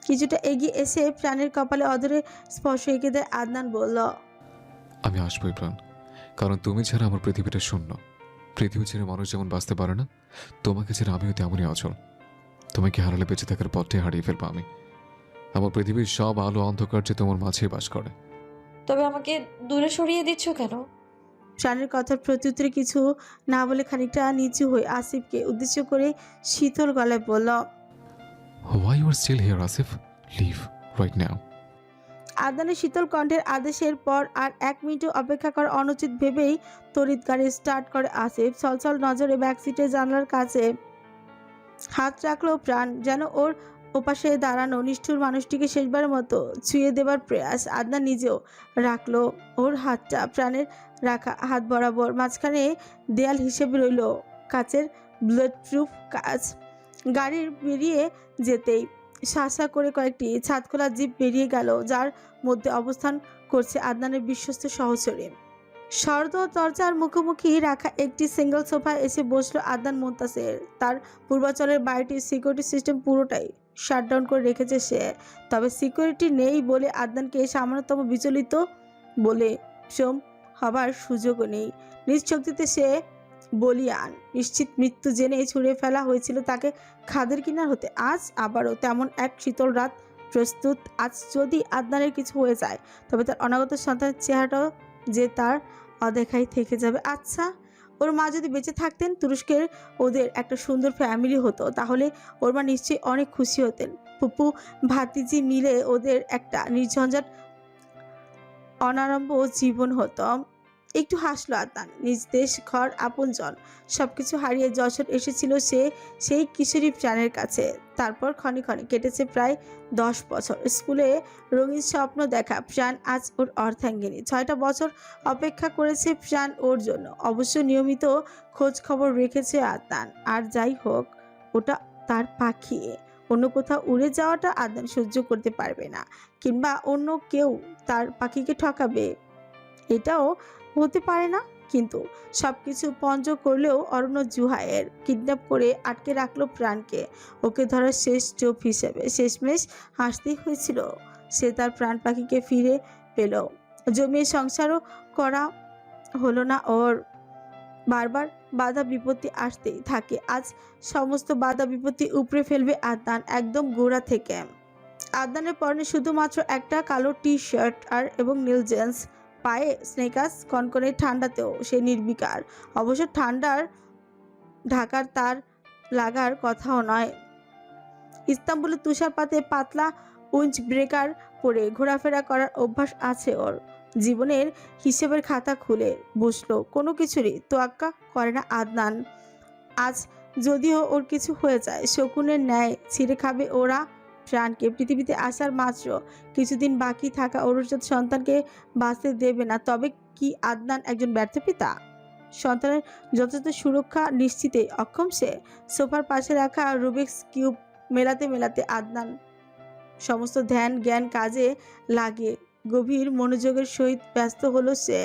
কিছুটা এগিয়ে এসে প্রাণের কপালে অধরে স্পর্শ এঁকে দেয় আদনান। বলল, আমি আসবোই প্রাণ, কারণ তুমি ছাড়া আমার পৃথিবীটা শূন্য। পৃথিবী ছেড়ে মানুষ যেমন বাঁচতে পারে না, তোমাকে ছেড়ে আমিও তেমনই অচল। তোমাকে হারালে বেঁচে থাকার পথটাই হারিয়ে ফেলবো আমি। আমার পৃথিবীর সব আলো অন্ধকার যে তোমার মাঝেই বাস করে। তবে আমাকে দূরে সরিয়ে দিচ্ছ কেন? প্রাণের কথার প্রত্যুত্তরে কিছু না বলে খানিকটা নিচু হয়ে আসিফকে উদ্দেশ্য করে শীতল গলায় বলল, Why you are still here, Asif? Leave right now. আদনানের শীতল কণ্ঠের আদেশের পর আর 1 মিনিটও অপেক্ষা করা অনুচিত ভেবেই তড়িৎ গাড়ি স্টার্ট করে আসিফ। ছলছল নজরে ব্যাকসিটের জানলার কাছে হাত রাখলো প্রাণ, যেন ওর ওপাশে দাঁড়ানো নিষ্ঠুর মানুষটিকে শেষবারের মতো ছুঁয়ে দেবার প্রয়াস। আদনান নিজেও রাখলো ওর হাতটা প্রাণের রাখা হাত বরাবর। মাঝখানে দেয়াল হিসেবে রইল কাচের বুলেট প্রুফ কাচ। গাড়ির বেরিয়ে যেতেই শাসা করে কয়েকটি ছাদখোলা জিপ বেরিয়ে গেল, যার মধ্যে অবস্থান করছে আদনানের বিশ্বস্ত সহচরী। শরত দরজার মুখোমুখি রাখা একটি সিঙ্গেল সোফায় এসে বসলো আদনান মুনতাসির। তার পূর্বাচলের বাড়িটির সিকিউরিটি সিস্টেম পুরোটাই শাটডাউন করে রেখেছে সে। তবে সিকিউরিটি নেই বলে আদনানকে সামান্যতম বিচলিত বলে সোম হবার সুযোগও নেই। নিজ শক্তিতে সে বলিয়ান, নিশ্চিত মৃত্যু জেনে ছুঁড়ে ফেলা হয়েছিল তাকে খাদের কিনার হতে। আজ আবারও তেমন এক শীতল রাত প্রস্তুত। আজ যদি আদনানের কিছু হয়ে যায় তবে তার অনাগত সন্তানের চেহারাটাও যে তার অদেখাই থেকে যাবে। আচ্ছা, ওর মা যদি বেঁচে থাকতেন, তুরস্কের ওদের একটা সুন্দর ফ্যামিলি হতো, তাহলে ওর মা নিশ্চয়ই অনেক খুশি হতেন। ফুপু ভাতিজি মিলে ওদের একটা নির্ঝঞ্ঝাট অনারম্ভ জীবন হতো। একটু হাসলো আদনান। নিজ দেশ, ঘর, আপনজন সবকিছু হারিয়ে যশোর এসেছিল সে সেই কিশোরী প্রাণের কাছে। তারপর ক্ষণে ক্ষণে কেটেছে প্রায় 10 বছর। স্কুলে রঙিন স্বপ্ন দেখা প্রাণ আজ ওর অর্ধাঙ্গিনী। 6টা বছর অপেক্ষা করেছে প্রাণ ওর জন্য। অবশ্য নিয়মিত খোঁজ খবর রেখেছে আদনান। আর যাই হোক, ওটা তার পাখি। অন্য কোথাও উড়ে যাওয়াটা আদনান সহ্য করতে পারবে না, কিংবা অন্য কেউ তার পাখিকে ঠকাবে, এটাও হতে পারে না। কিন্তু সবকিছু পঞ্জ করলেও অরণ্য জুহাইয়ের কিডন্যাপ করে আটকে রাখলো প্রাণকে ওকে ধরার শেষ চোপ হিসেবে। শেষমেশ হাসতেই হয়েছিল। সে তার প্রাণ পাখিকে ফিরে পেল। জমিয়ে সংসারও করা হলো না ওর। বারবার বাধা বিপত্তি আসতেই থাকে। আজ সমস্ত বাধা বিপত্তি উপড়ে ফেলবে আদনান, একদম গোড়া থেকে। আদনানের পরনে শুধুমাত্র একটা কালো টি শার্ট এবং নীল জিন্স, পায়ে স্নেকার্স। কনকনে ঠান্ডাতেও সে নির্বিকার। অবশ্য ঠান্ডার ঢাকার তার লাগার কথাও নয়। ইস্তাম্বুলের তুষারপাতে পাতলা উইঞ্চ ব্রেকার পরে ঘোরাফেরা করার অভ্যাস আছে ওর। জীবনের হিসেবের খাতা খুলে বসলো, কোনো কিছুরই তোয়াক্কা করে না আদনান। আজ যদিও ওর কিছু হয়ে যায়, শকুনের ন্যায় ছিঁড়ে খাবে ওরা প্রাণকে। পৃথিবীতে আসার মাত্র কিছুদিন বাকি থাকা অরুষজাত সন্তানকে বাঁচতে দেবে না। তবে কি আদনান একজন ব্যর্থ পিতা? সন্তানের যথাযথ সুরক্ষা নিশ্চিতে অক্ষম সে। সোফার পাশে রাখা রুবিক্স কিউব মেলাতে মেলাতে আদনান সমস্ত ধ্যান জ্ঞান কাজে লাগিয়ে গভীর মনোযোগের সহিত ব্যস্ত হলো সে।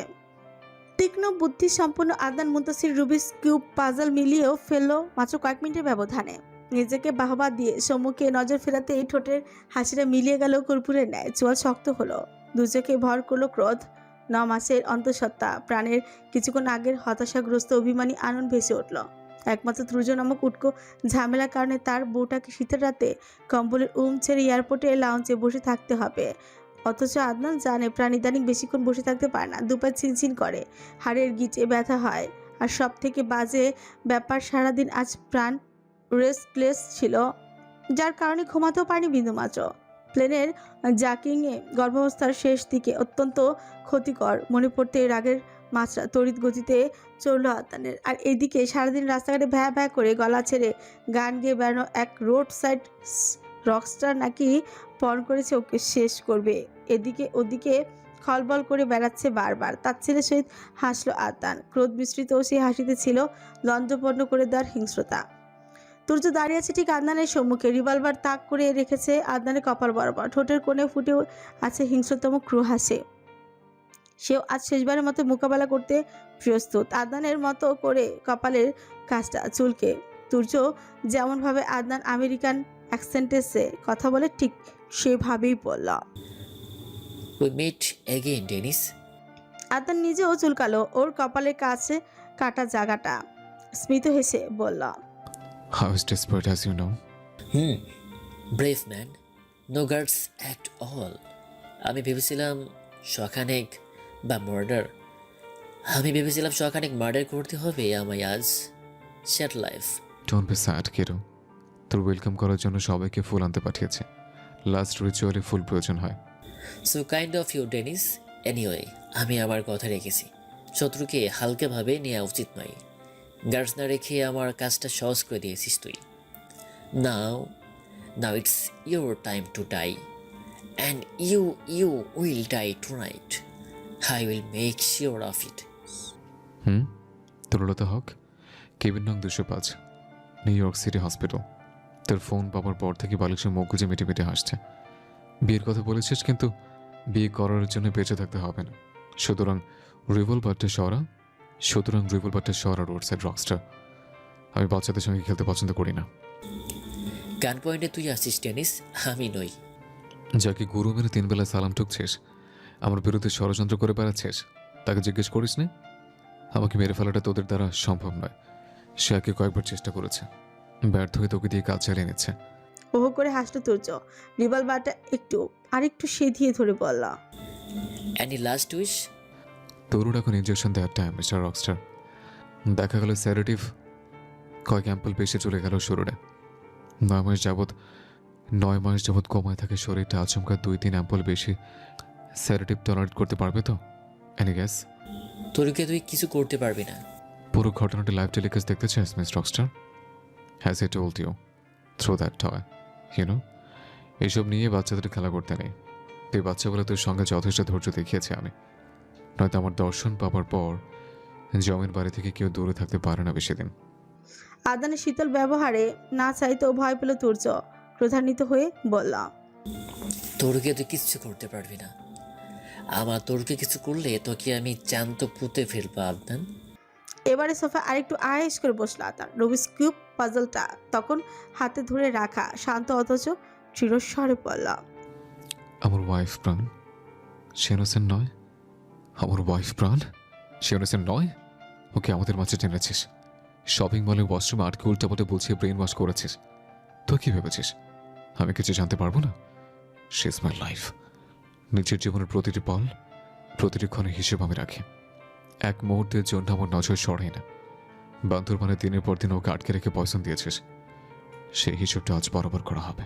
তীক্ষ্ণ বুদ্ধি সম্পন্ন Adnan Muntasir Rubik's cube puzzle মিলিয়েও ফেললো মাত্র কয়েক মিনিটের ব্যবধানে। নিজেকে বাহবা দিয়ে সম্মুখে নজর ফেরাতে এই ঠোঁটের হাসিটা মিলিয়ে গেল কর্পূরের ন্যায়। চোয়াল শক্ত হলো, দুচোখে ভর করলো ক্রোধ। 9 মাসের অন্তঃসত্ত্বা প্রাণের কিছুক্ষণ আগের হতাশাগ্রস্ত অভিমানী আনন্দ ভেসে উঠল। একমাত্র ত্রুজ নামক উটকো ঝামেলার কারণে তার বউটাকে শীতের রাতে কম্বলের ছেড়ে এয়ারপোর্টে লাউঞ্জে বসে থাকতে হবে। অথচ আদনান জানে প্রাণ ইদানিং বেশিক্ষণ বসে থাকতে পারে না। দুপায়ে ছিনছিন করে, হাড়ের গিঁটে ব্যথা হয়। আর সব থেকে বাজে ব্যাপার, সারাদিন আজ প্রাণ রেস্টলেস ছিল, যার কারণে ঘুমাতেও পারেনি বিন্দুমাত্র। প্লেনের জাকিংয়ে গর্ভাবস্থার শেষ দিকে অত্যন্ত ক্ষতিকর মনে পড়তে রাগের মাত্রা তড়িৎ গতিতে চলল আদনানের। আর এদিকে সারাদিন রাস্তাঘাটে ভ্যা ভ্যা করে গলা ছেড়ে গান গেয়ে বেড়ানো এক রোড সাইড রকস্টার নাকি পণ করেছে ওকে শেষ করবে। এদিকে ওদিকে খলবল করে বেড়াচ্ছে বারবার। তার ছেলের সহিত হাসলো আদনান। ক্রোধ মিশ্রিত সেই হাসিতে ছিল লজ্জাপন্ন করে দেওয়ার হিংস্রতা। তুর্য দাঁড়িয়ে আছে ঠিক আদনানের সম্মুখে, রিভলভার তাক করে রেখেছে আদনানের কপাল বরাবর। ঠোঁটের কোণে ফুটে আছে হিংস্রতম ক্রু হাসি। সেও আজ শেষবারের মতো মোকাবেলা করতে প্রস্তুত। আদনানের মতো করে কপালের কাজটা চুলকে তুর্য যেমনভাবে আদনান আমেরিকান অ্যাকসেন্টে সে কথা বলে ঠিক সেভাবেই বলল, উই মিট এগেইন ডেনিস। আদনান নিজেও চুলকালো ওর কপালের কাছে কাটা জায়গাটা। স্মিত হেসে বলল, I was desperate, as you know. Brave man, no guards at all. আমি ভেবেছিলাম শখানেক মার্ডার করতে হবে আমায় আজ। Shit life. Don't be sad, Kiru. তোর ওয়েলকাম করার জন্য সবাইকে ফুল আনতে পাঠিয়েছে। লাস্ট রিচুয়ালে ফুল প্রয়োজন হয়। So kind of you Dennis. Anyway, আমি আমার কথা রেখেছি। শত্রুকে হালকাভাবে নেওয়া উচিত নয়। গার্ডস না রেখে আমার কাজটা সহজ করে দিয়েছিস তুই। Now it's your time to die. And you will die tonight. I will make sure of it. তরুলতা হক, কেবিন নং 205, নিউ ইয়র্ক সিটি হসপিটাল। তোর ফোন পাওয়ার পর থেকে বালিশে মুখ গুজে মেটে মেটে হাসছে। বিয়ের কথা বলেছিস, কিন্তু বিয়ে করার জন্য বেঁচে থাকতে হবে না। সুতরাং রিভলভারটা সরা রোড সাইড রকস্টার। আমি বাচ্চাদের সঙ্গে খেলতে পছন্দ করি না। গান পয়েন্টে তুই আসিস টেনিস, আমি নই। যাকে গুরু মেরে 3 বেলা সালাম ঠুকছিস, আমার বিরুদ্ধে ষড়যন্ত্র করে বেড়াচ্ছিস, তাকে জিজ্ঞেস করিস নি? আমাকে মেরে ফেলাটা তোদের দ্বারা সম্ভব নয়। সে আগে কয়েকবার চেষ্টা করেছে, ব্যর্থ হয়ে তোকে দিয়ে কাজ চালিয়ে নিচ্ছে। ওহো করে হাসলো তুর্য। রিভলভারটা আরেকটু সেধিয়ে ধরে বলল, Any last wish? তরুণ এখন ইঞ্জেকশন দেওয়ার টাইম, মিস্টার রকস্টার। দেখা গেল স্যারেটিভ কয়েক অ্যাম্পল পেশে চলে গেল শরীরে। 9 মাস যাবৎ কমায় থাকে শরীরটা, আচমকা 2-3 অ্যাম্পল বেশি স্যারেটিভ টলারেট করতে পারবে তো? Any gas? তোরকে তুই কিছু করতে পারবি না। পুরো ঘটনাটি লাইভ টেলিকাস্ট দেখতে চাস miss rockstar? Has I told you, throw that toy, you know? এইসব নিয়ে বাচ্চাদের খেলা করতে নেই। তুই বাচ্চা বলে তোর সঙ্গে যথেষ্ট ধৈর্য দেখিয়েছি আমি, নয়তো আমার দর্শন পাবার পর জমির বাড়ি থেকে কেউ দূরে থাকতে পারে না বেশি দিন। আদনানের শীতল ব্যবহারে না চাইতেও ভয় পেল তুর্য। ক্রোধান্বিত হয়ে বলল, তোরকে তুই কিচ্ছু করতে পারবি না। আমার তোরকে কিছু করলে তোকে আমি জ্যান্ত পুঁতে ফেলবো আদনান। এবারে সোফা আরেকটু আয়েস করে বসলো আদনান। রুবিক্স কিউব পাজলটা তখন হাতে ধরে রাখা, শান্ত অথচ চিরস্বরে বলল, আমার ওয়াইফ প্রাণ সে ইনোসেন্ট নয়। আমার ওয়াইফ প্রাণ সে ইনোসেন্ট নয়। ওকে আমাদের মাঝে টেনেছিস, শপিং মলে ওয়াশরুমে আটকে উল্টাপাল্টা বুঝিয়ে ব্রেন ওয়াশ করেছিস। তুই কি ভেবেছিস আমি কিছু জানতে পারবো না? She is my life. নিজের জীবনের প্রতিটি পল, প্রতিটি ক্ষণের হিসেব আমি রাখি। এক মুহূর্তের জন্য আমার নজর সরাই না। বান্দরবানে দিনের পর দিন ওকে আটকে রেখে পয়সন দিয়েছিস, সেই হিসেবটা আজ বরাবর করা হবে।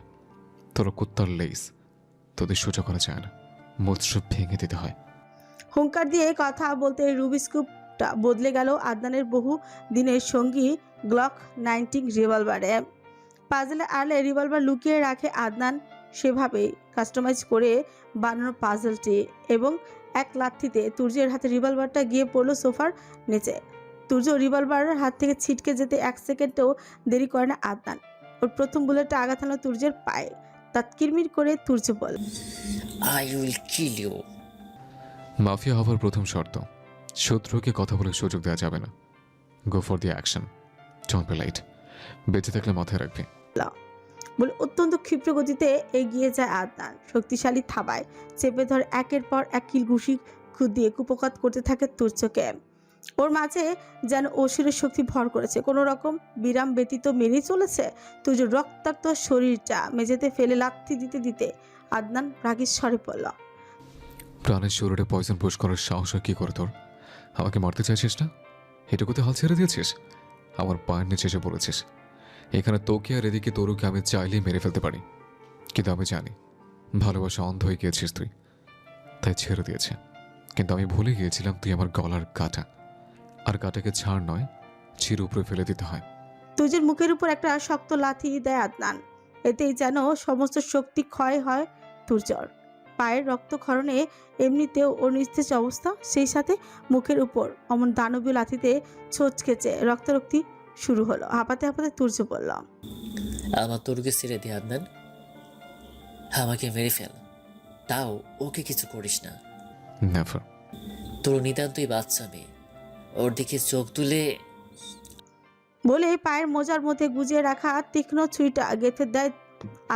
তোর কুত্তার লেস তোদের সোজা করা যায় না, মূত্র ভেঙে দিতে হয়। হুঙ্কার দিয়ে কথা বলতে রুবিক্স কিউবটা বদলে গেল আদনানের বহু দিনের সঙ্গী গ্লক 19 রিভলভারে। পাজলের আড়ালে রিভলভার লুকিয়ে রাখে আদনান, সেভাবেই কাস্টমাইজ করে বানানো পাজলটি। এবং এক লাথিতে তুর্যের হাতে রিভলভারটা গিয়ে পড়লো সোফার নিচে। তুর্য রিভলভারের হাত থেকে ছিটকে যেতে 1 সেকেন্ডও দেরি করে না আদনান। ওর প্রথম বুলেটটা আঘাত হানলো তুর্যের পায়ে। তাৎকিরমির করে তুর্য বল, I will kill you. Mafia হওয়ার প্রথম শর্ত, শত্রুকে কথা বলে সুযোগ দেওয়া যাবে না। Go for the action, don't be late. বেঁচে থাকলে মাথায় রাখবি। বলে অত্যন্ত ক্ষিপ্র গতিতে এগিয়ে যায় আদনান। শক্তিশালী থাবায় চেপে ধরে একের পর এক কিল ঘুষি খুদিয়ে কুপকাত করতে থাকে তুর্যকে। ওর মাঝে যেন অসুরের শক্তি ভর করেছে, কোনো রকম বিরাম ব্যতীত মেনে চলেছে। তুর্য রক্তাক্ত শরীরটা মেঝেতে ফেলে লাথি দিতে দিতে আদনান রাগের স্বরে পড়ল, প্রাণের শরীরে পয়জন পুশ করার সাহস কি করে তোর? আমাকে মারতে চাইছিস না? এটুকুতে হাল ছেড়ে দিয়েছিস, আমার পায়ের নিচে এসে পড়েছিস। এখানে তোকে আর এদিকে তোরকে আমি চাইলেই মেরে ফেলতে পারি, কিন্তু আমি জানি ভালোবাসা অন্ধ হয়ে গিয়েছিস তুই, তাই ছেড়ে দিয়েছে। কিন্তু আমি ভুলে গিয়েছিলাম তুই আমার গলার কাঁটা, আর কাঁটাকে ছাড় নয় চির উপরে ফেলে দিতে হয়। তুর্যের মুখের উপর একটা শক্ত লাথি দেয় আদনান। এতেই যেন সমস্ত শক্তি ক্ষয় হয় তুর্যর। পায়ের রক্তক্ষরণে এমনিতেও ওর নিস্তেজ অবস্থা, সেই সাথে মুখের উপর অমন দানবীয় লাথিতে ছোঁচ খেচে রক্তারক্তি শুরু হলো। হাঁপাতে হাঁপাতে তুর্য বলল, আমার তোরকে ছেড়ে দে আদনান, আমাকে মেরে ফেল, তাও ওকে কিছু করিস না। নেভার। তোর নিতান্তই বাচ্চা মেয়ে, ওর দিকে চোখ তুলে বলে পায়ের মোজার মধ্যে গুজিয়ে রাখা তীক্ষ্ণ ছুরিটা গেঁথে দেয়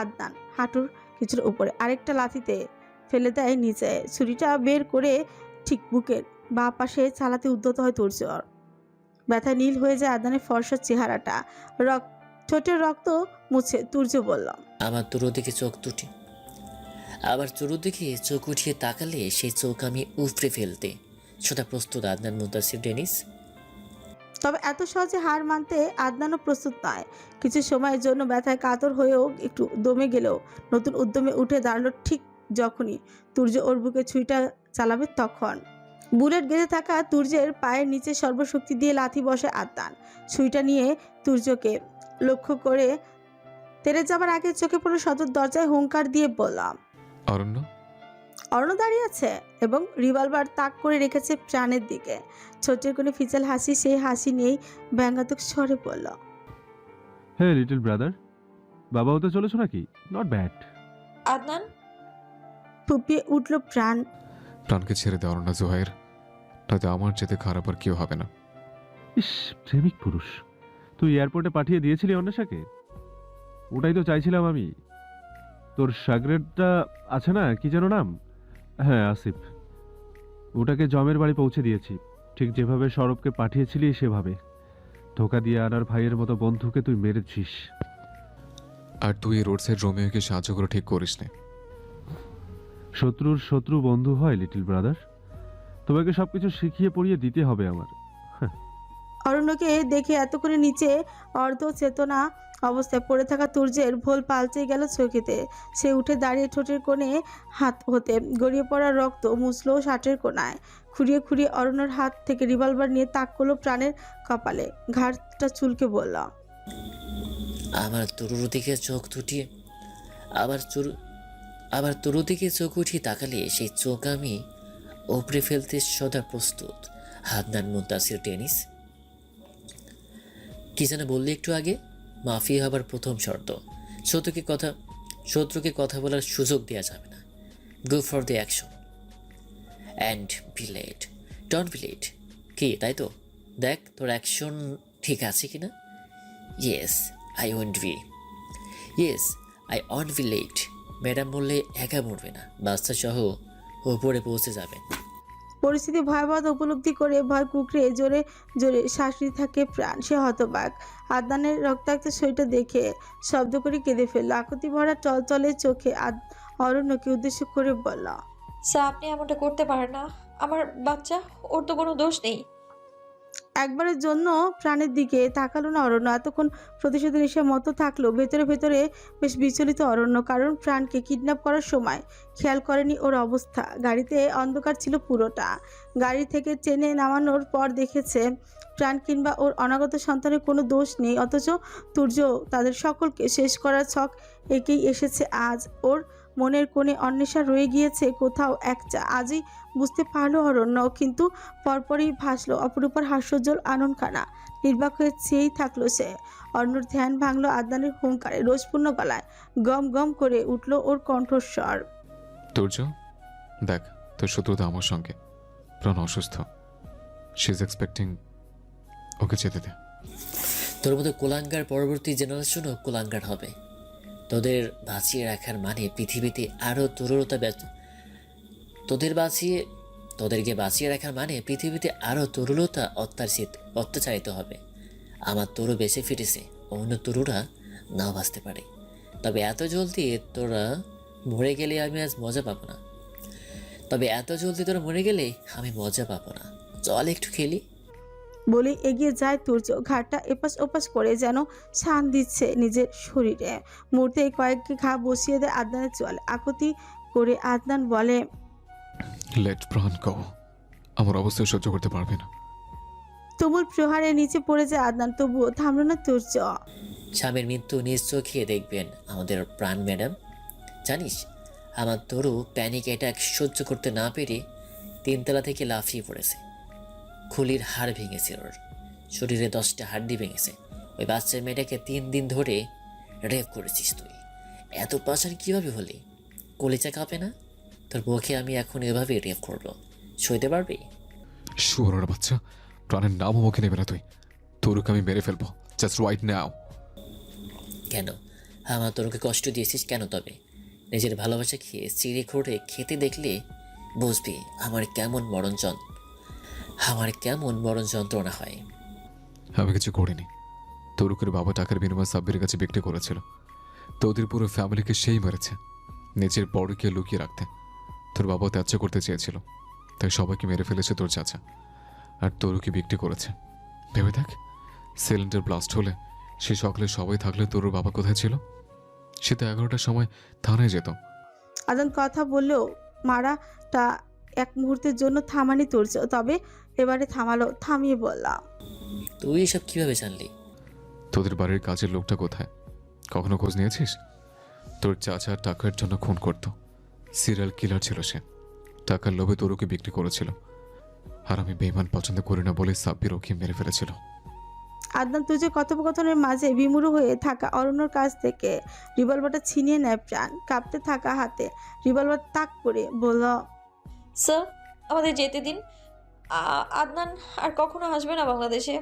আদনান হাঁটুর কিছুর উপরে। আরেকটা লাথিতে ফেলে দেয় নিচে। ছুরিটা বের করে ঠিক বুকের বাঁ পাশে চালাতে উদ্যত হয় তুর্যর। ব্যথায় নীল হয়ে যায় আদনানের ফর্সা চেহারাটা। ঠোঁটের রক্ত মুছে তুর্য বলল, আমার তোর দিকে চোখ দুটি, আবার তোর দিকে চোখ উঠিয়ে তাকালে সেই চোখ আমি উপড়ে ফেলতে সেটা প্রস্তুত আদনান মুদাসির ডেনিস। তবে এত সহজে হার মানতে আদনানও প্রস্তুত নয়। কিছু সময়ের জন্য ব্যথায় কাতর হয়েও একটু দমে গেলেও নতুন উদ্যমে উঠে দাঁড়ালো ঠিক যখনই তুর্য ওর বুকে ছুরিটা চালাবে তখন। বুলেট গেঁথে থাকা তুর্যের পায়ের নিচে সর্বশক্তি দিয়ে লাথি বসে আদনান। ছুরিটা নিয়ে তুর্যকে লক্ষ্য করে তেরে যাবার আগে চোখে পড়ে সদর দরজায় হুঙ্কার দিয়ে বললাম। অরণ্য, অরণ্য দাঁড়িয়ে আছে এবং রিভলভার তাক করে রেখেছে প্রাণের দিকে। ছোটের কোনো ফিচাল হাসি, সেই হাসি নিয়েই ব্যঙ্গাত্মক স্বরে বলল। হ্যাঁ লিটল ব্রাদার, বাবা হতে চলেছো নাকি? Not bad. আদনান, ফুপিয়ে উঠল প্রাণ। প্রাণকে ছেড়ে দেওয়ার না জোহাইর, তাতে আমার যেতে খারাপ আর কেউ হবে না। ইস, প্রেমিক পুরুষ। তুই এয়ারপোর্টে পাঠিয়ে দিয়েছিলি অন্বেষাকে? ওটাই তো চাইছিলাম আমি। তোর সাগরেটটা আছে না, কি যেন নাম? হ্যাঁ, আসিফ। ওটাকে জমের বাড়ি পৌঁছে দিয়েছি, ঠিক যেভাবে সৌরভকে পাঠিয়েছিলি সেভাবে। ধোকা দিয়ে আনার ভাইয়ের মতো বন্ধুকে তুই মেরেছিস। আর তুই এই রোড সাইড রোমিওকে সাহায্য করে ঠিক করিস নে। শত্রুর শত্রু বন্ধু হয় লিটল ব্রাদার। তোমাকে সবকিছু শিখিয়ে পড়িয়ে দিতে হবে আমার। অরণ্যকে দেখে এতক্ষণে নিচে অর্ধ চেতনা অবস্থায় পড়ে থাকা তুর্যের ভোল পাল্টে গেল চোখেতে। সে উঠে দাঁড়িয়ে ঠোঁটের কোণে হাত হতে গড়িয়ে পড়া রক্ত মুছলো শার্টের কোণায়। খুঁড়িয়ে খুঁড়িয়ে অরণ্যর হাত থেকে রিভলভার নিয়ে তাক করলো প্রাণের কপালে। ঘাড়টা চুলকে বলল। আমার তরুর দিকে চোখ দুটিয়ে আবার তরু দিকে চোখ উঠিয়ে তাকালে সেই চোখ আমি ওপরে ফেলতে সদা প্রস্তুত। হাদনান মুনতাসির টেনিস। কি যেন বললি একটু আগে? মাফি হবার প্রথম শর্ত, শত্রুকে কথা বলার সুযোগ দেওয়া যাবে না। Go for the action and be late, don't be late. কি তাই তো? দেখ তোর অ্যাকশন ঠিক আছে কিনা। Yes I won't be late. Madam বললে একা মরবে না, বাচ্চা সহ ওপরে পৌঁছে যাবেন। পরিস্থিতি ভয়াবহ উপলব্ধি করে ভয় কুকড়ে জোরে জোরে শ্বাস নিতে থাকে প্রাণ। সে হতবাক। আদনানের রক্তাক্ত শরীরটা দেখে শব্দ করে কেঁদে ফেলল। আকুতি ভরা টলটলে চোখে অরণ্যকে উদ্দেশ্য করে বলল। স্যার আপনি এমনটা করতে পারেন না। আমার বাচ্চা, ওর তো কোনো দোষ নেই। একবারের জন্য প্রাণের দিকে তাকালো না অরণ্য। এতক্ষণ প্রতিশোধ নেশার মতো থাকলো ভেতরে ভেতরে বেশ বিচলিত অরণ্য, কারণ প্রাণকে কিডন্যাপ করার সময় খেয়াল করেনি ওর অবস্থা। গাড়িতে অন্ধকার ছিল পুরোটা। গাড়ি থেকে টেনে নামানোর পর দেখেছে প্রাণ কিংবা ওর অনাগত সন্তানের কোনো দোষ নেই, অথচ তুর্য তাদের সকলকে শেষ করার ছক একেই এসেছে আজ। ওর মনের কোণে অন্বেষা রয়ে গিয়েছে কোথাও একটা। আজই বুঝতে পারলো অরণ্য, কিন্তু পরপরই ভাসলো অপরূপার হাস্যজ্জ্বল আননখানা। নির্বাক হয়ে চেয়েই থাকলো সে। অর্ণর ধ্যান ভাঙলো আদনানের হুঙ্কারে। রোষপূর্ণ গলায় গম গম করে উঠল ওর কণ্ঠস্বর। তুর্য, দেখ তোর শত্রুতা আমার সঙ্গে। প্রাণ অসুস্থ, শি ইজ এক্সপেক্টিং, ওকে যেতে দে। তোর মতো কুলাঙ্গার পরবর্তী জেনারেশনও কুলাঙ্গার হবে। তোদের বাঁচিয়ে রাখার মানে পৃথিবীতে আরও তরুরতা তোদেরকে বাঁচিয়ে রাখার মানে পৃথিবীতে আরও তরুলতা অত্যাচারিত হবে। আমার তরু বেঁচে ফিরেছে, অন্য তরুরা নাও বাঁচতে পারে। তবে এত জলদি তোরা মরে গেলে আমি মজা পাবো না। চল একটু খেলি। বলে এগিয়ে যায় তুর্য, ঘাটটা এপাশ ওপাশ করে যেন শান দিচ্ছে নিজের শরীরে। মুহূর্তে কয়েক ঘা বসিয়ে দেয় আদনানের চোয়ালে। আকুতি করে আদনান বলে। লেট প্রাণ গো, আমার অবস্থা সহ্য করতে পারবে না। তুমুল প্রহারে নিচে পড়ে যায় আদনান, তবুও থামলো না তুর্য। স্বামীর মৃত্যু নিজ চোখে দেখবেন আমাদের প্রাণ ম্যাডাম। জানিস আমার তরু প্যানিক অ্যাটাক সহ্য করতে না পেরে 3 তলা থেকে লাফিয়ে পড়েছে। খুলির হাড় ভেঙেছে, ওর শরীরে 10টা হাড্ডি ভেঙেছে। ওই বাচ্চা মেয়েটাকে 3 দিন ধরে রেপ করেছিস তুই। এত পাশার কীভাবে হলি? কলিজা কাঁপে না? তোর বউকে আমি এখন এভাবে রেপ করবো, সইতে পারবি? শুয়োরের বাচ্চা, প্রাণের নামও মুখে নেবে না তুই। তোরকে আমি মেরে ফেলবো, জাস্ট রাইট নাও। কেন আমার তোরকে কষ্ট দিয়েছিস কেন? তবে নিজের ভালোবাসা খেয়ে চিড়ে ঘুরে খেতে দেখলে বুঝবি আমার কেমন মরণ যন্ত্রণা হয়। আমি কিছু করিনি। তরুকের বাবা টাকার বিনিময়ে সাব্বির কাছে বিক্রি করেছিল। তোদের পুরো ফ্যামিলিকে সেই মেরেছে, নিজের বড়কে লুকিয়ে রাখতে। তোর বাবা ত্যায্য করতে চেয়েছিল, তাই সবাইকে মেরে ফেলেছে তোর চাচা। আর তরুকে বিক্রি করেছে। ভেবে দেখ, সিলিন্ডার ব্লাস্ট হলে সে সকালে সবাই থাকলে তরুর বাবা কোথায় ছিল? সে তো 11টার সময় থানায় যেত। আদন কথা বললেও মারাটা এক মুহূর্তের জন্য থামানি তুর্য, তবে এবারে থামালো। থামিয়ে বললাম। তুই এসব কিভাবে জানলি? তোদের বাড়ির কাজের লোকটা কোথায়? কখনো খোঁজ নিয়েছিস? তোর চাচা টাকার জন্য খুন করত। সিরিয়াল কিলার ছিল সে। টাকার লোভে তরুকে বিক্রি করেছিল। আর আমি বেইমান পছন্দ করি না বলে সাব্বির ওকে মেরে ফেলেছিল। আদনান তুর্যের কথোপকথনের মাঝে বিমূঢ় হয়ে থাকা অরণ্যর কাছ থেকে রিভলভারটা ছিনিয়ে নেয় প্রাণ। কাঁপতে থাকা হাতে রিভলভার তাক করে বলল, স্যার, আমাদের যেতে দিন। আদনান আর কখনো আসবে না বাংলাদেশে।